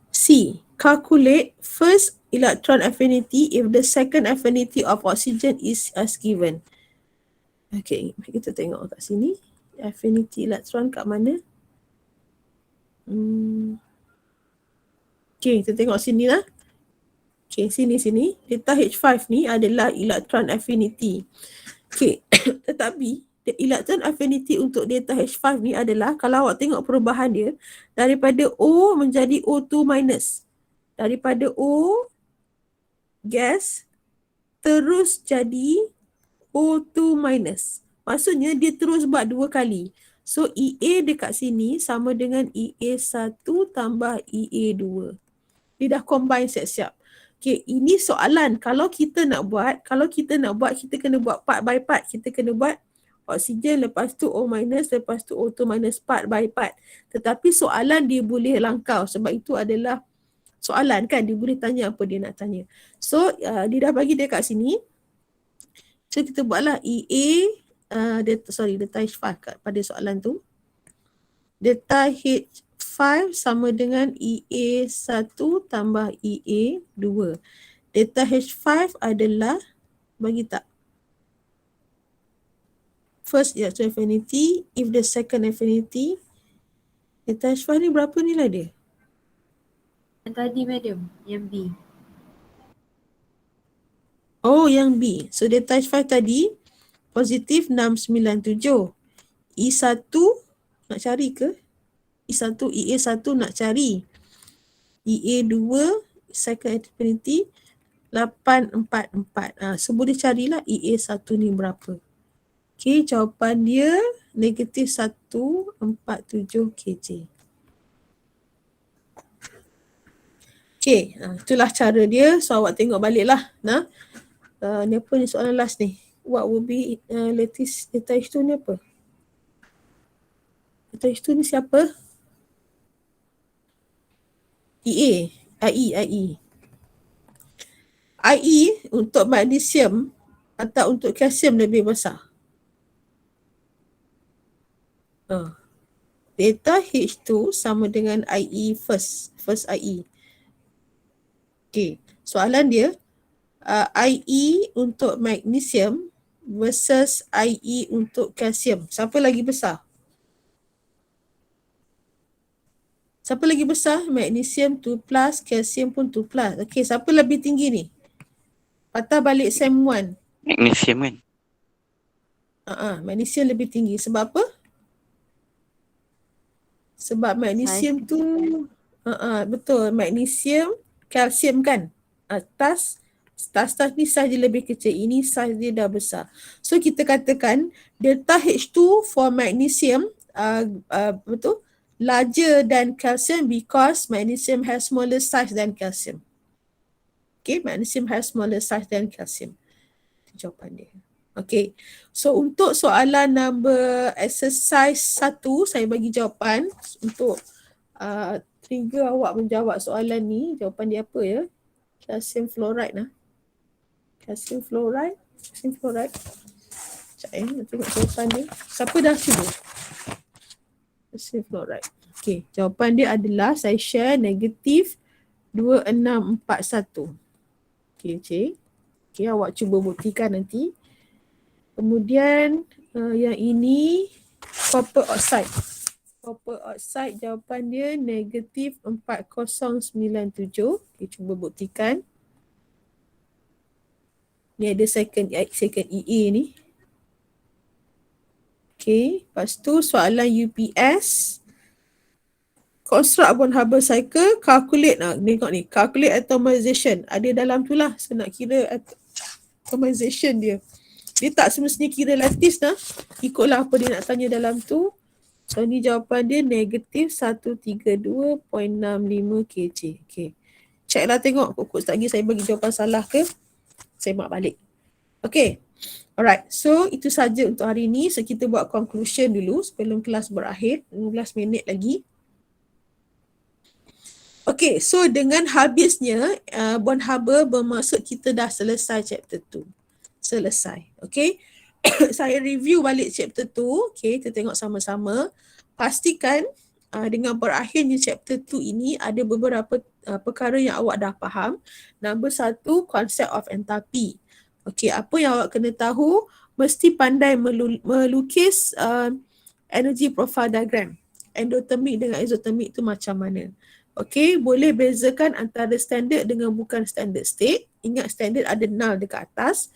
C. Calculate first electron affinity if the second affinity of oxygen is as given. Okay, kita tengok kat sini. Affinity electron kat mana? Okay, kita tengok sini lah. Okay, sini. Delta H5 ni adalah electron affinity. Okay, tetapi electron affinity untuk data H5 ni adalah, kalau awak tengok perubahan dia, daripada O menjadi O2 minus. Daripada O gas terus jadi O2 minus. Maksudnya dia terus buat 2 kali. So EA dekat sini sama dengan EA1 tambah EA2. Dia dah combine siap-siap. Okay, ini soalan. Kalau kita nak buat, kita kena buat part by part. Kita kena buat oksigen, lepas tu O minus, lepas tu O2 minus, part by part. Tetapi soalan dia boleh langkau sebab itu adalah soalan kan. Dia boleh tanya apa dia nak tanya. So dia dah bagi dekat sini. So kita buatlah EA, data H5 pada soalan tu. Data H5 sama dengan EA1 tambah EA2. Data H5 adalah, bagi tak? First electron affinity, if the second affinity. Data H5 ni berapa nilai dia? Yang tadi madam, yang B. Oh, yang B. So data H5 tadi positif 697. E1 nak cari ke? EA1 nak cari. EA2 second affinity 844. So boleh carilah EA1 ni berapa. Okay, jawapan dia negatif 147 kJ. Okay, itulah cara dia. So awak tengok balik lah. Ni apa ni soalan last ni? What will be latest data H2 ni apa? Data H2 ni siapa? IE untuk magnesium atau untuk kalsium lebih besar. Data H2 sama dengan IE first IE. Okay, soalan dia IE untuk magnesium versus IE untuk kalsium. Siapa lagi besar? Siapa lagi besar? Magnesium 2+, kalsium pun 2+. Okay, siapa lebih tinggi ni? Patah balik SEM 1. Magnesium kan? Magnesium lebih tinggi. Sebab apa? Sebab magnesium tu, betul. Magnesium, kalsium kan? Tas ni saiz dia lebih kecil. Ini saiz dia dah besar. So kita katakan delta H2 for magnesium, betul? Larger than calcium because magnesium has smaller size than calcium. Okay, magnesium has smaller size than calcium. Itu jawapan dia. Okay, so untuk soalan number exercise 1, saya bagi jawapan untuk trigger awak menjawab soalan ni. Jawapan dia apa ya? Calcium fluoride . Calcium fluoride. Sekejap nak tengok jawapan dia. Siapa dah cuba? Calcium fluoride. Okay, jawapan dia adalah saya share negatif 2641. Okay, cik. Okay, awak cuba buktikan nanti. Kemudian yang ini copper oxide. Copper oxide jawapan dia negatif 4097. Okay, cuba buktikan. Ni ada second EA ni. Okay, lepas tu soalan UPS. Construct bond Haber cycle, calculate, tengok ni, calculate atomization. Ada dalam tu lah, so nak kira atomization dia. Dia tak semestinya kira lattice ikutlah apa dia nak tanya dalam tu. So ni jawapan dia negatif 132.65 kJ. Okay, check lah tengok, kok tak lagi saya bagi jawapan salah ke, saya mark balik. Okay. Alright, so itu saja untuk hari ini. So kita buat conclusion dulu sebelum kelas berakhir, 15 minit lagi. Okay, so dengan habisnya bond Haber bermaksud kita dah selesai chapter 2. Selesai, okay. Saya review balik chapter 2, okay, kita tengok sama-sama. Pastikan dengan berakhirnya chapter 2 ini ada beberapa perkara yang awak dah faham. Nombor 1, konsep of enthalpy. Okey, apa yang awak kena tahu, mesti pandai melukis energy profile diagram. Endothermic dengan exothermic tu macam mana. Okey, boleh bezakan antara standard dengan bukan standard state. Ingat standard ada null dekat atas.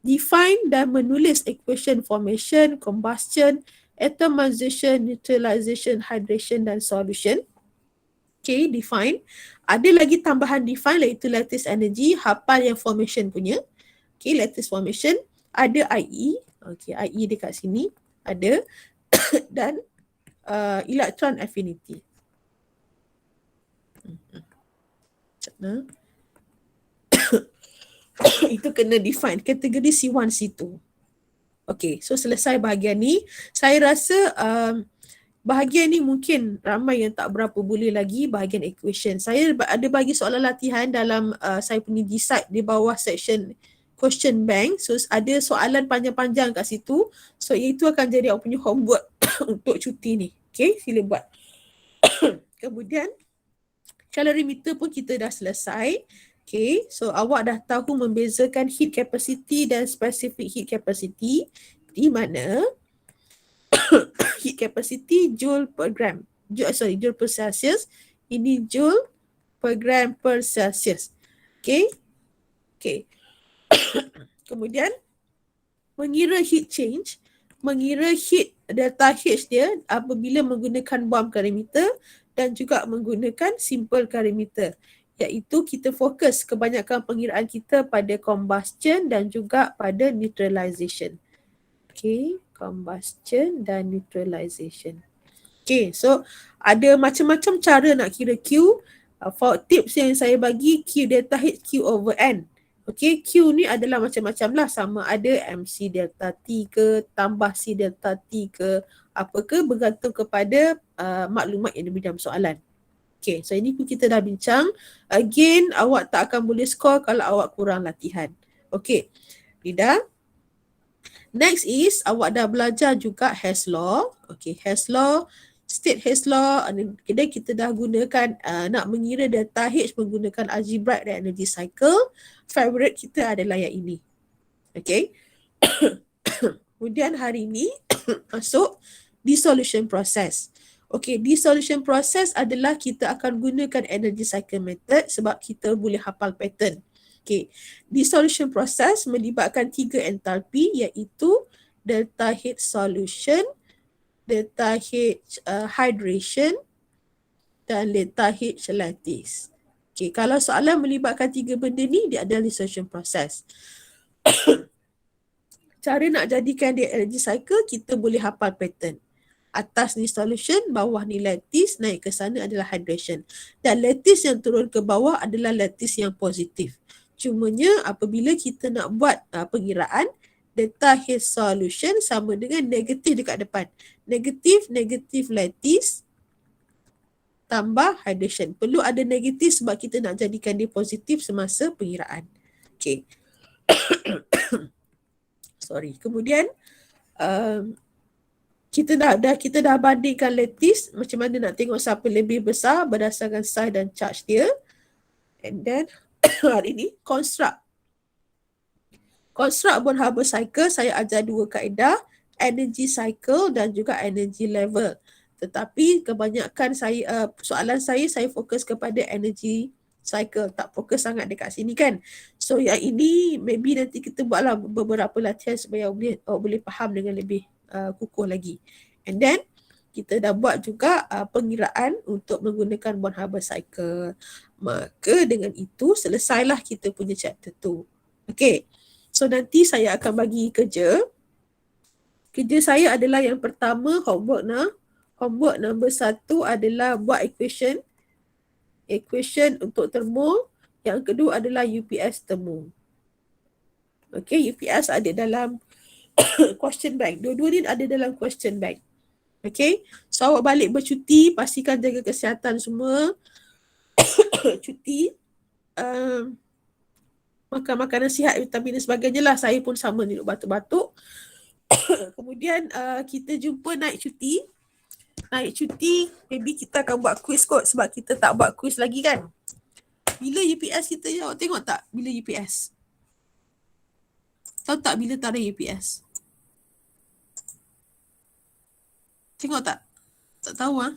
define dan menulis equation formation, combustion, atomization, neutralization, hydration dan solution. Okay, define. Ada lagi tambahan define iaitu lattice energy, hafal yang formation punya. Okay, lattice formation. Ada IE. Okay, IE dekat sini. Ada. Dan electron affinity. Macam itu kena define kategori C1, C2. Okay, so selesai bahagian ni. Saya rasa bahagian ni mungkin ramai yang tak berapa boleh lagi bahagian equation. Saya ada bagi soalan latihan dalam saya punya decide di bawah section question bank. So ada soalan panjang-panjang kat situ. So itu akan jadi awak punya homework untuk cuti ni. Okay, sila buat. Kemudian calorimeter pun kita dah selesai. Okay, so awak dah tahu membezakan heat capacity dan specific heat capacity, di mana heat capacity joule per gram, joule per Celsius, ini joule per gram per Celsius. Okay, okay. Kemudian mengira heat change, mengira heat delta H dia apabila menggunakan bomb calorimeter dan juga menggunakan simple calorimeter, iaitu kita fokus kebanyakan pengiraan kita pada combustion dan juga pada neutralization. Okay, combustion dan neutralization. Okay, so ada macam-macam cara nak kira Q. For tips yang saya bagi, Q delta H Q over N. Okay, Q ni adalah macam-macam lah, sama ada MC delta T ke, tambah C delta T ke, apa ke, bergantung kepada maklumat yang diberi dalam soalan. Okay, so ini pun kita dah bincang. Again, awak tak akan boleh score kalau awak kurang latihan. Okay, Lida. Next is, awak dah belajar juga Hess law. Okay, Hess law, state Hess law, dan kita dah gunakan nak mengira delta H menggunakan algebraic dan energy cycle. Favorite kita adalah yang ini. Okay. Kemudian hari ini masuk dissolution process. Okay, dissolution process adalah kita akan gunakan energy cycle method sebab kita boleh hafal pattern. Okay, dissolution process melibatkan 3 entalpi iaitu delta H solution, delta H hydration dan delta H lattice. Okay, kalau soalan melibatkan 3 benda ni, dia adalah dissolution process. Cara nak jadikan dia energy cycle, kita boleh hafal pattern. Atas ni solution, bawah ni lattice, naik ke sana adalah hydration. Dan lattice yang turun ke bawah adalah lattice yang positif. Cumanya apabila kita nak buat pengiraan, delta H solution sama dengan negatif dekat depan. Negatif lattice tambah hydration. Perlu ada negatif sebab kita nak jadikan dia positif semasa pengiraan. Okay. Sorry. Kemudian kita dah bandingkan lattice, macam mana nak tengok siapa lebih besar berdasarkan size dan charge dia. And then hari ni construct Born-Haber cycle, saya ajar 2 kaedah, energy cycle dan juga energy level. Tetapi kebanyakan soalan saya fokus kepada energy cycle, tak fokus sangat dekat sini kan. So yang ini maybe nanti kita buatlah beberapa latihan supaya awak boleh faham dengan lebih kukuh lagi. And then kita dah buat juga pengiraan untuk menggunakan Born-Haber cycle. Maka dengan itu selesailah kita punya chapter 2. Okay. So nanti saya akan bagi kerja. Kerja saya adalah yang pertama homework number 1 adalah buat equation untuk termo. Yang kedua adalah UPS termo. Okay, UPS ada dalam question bank. Dua-dua ni ada dalam question bank. Okay, so awak balik bercuti, pastikan jaga kesihatan semua. Cuti, makan makanan sihat, vitamin dan sebagainya lah. Saya pun sama ni, batuk-batuk. Kemudian kita jumpa naik cuti, maybe kita akan buat quiz kot sebab kita tak buat quiz lagi kan. Bila UPS kita, awak tengok tak bila UPS? Tahu tak bila tarikh UPS? Tengok tak? Tak tahu ah.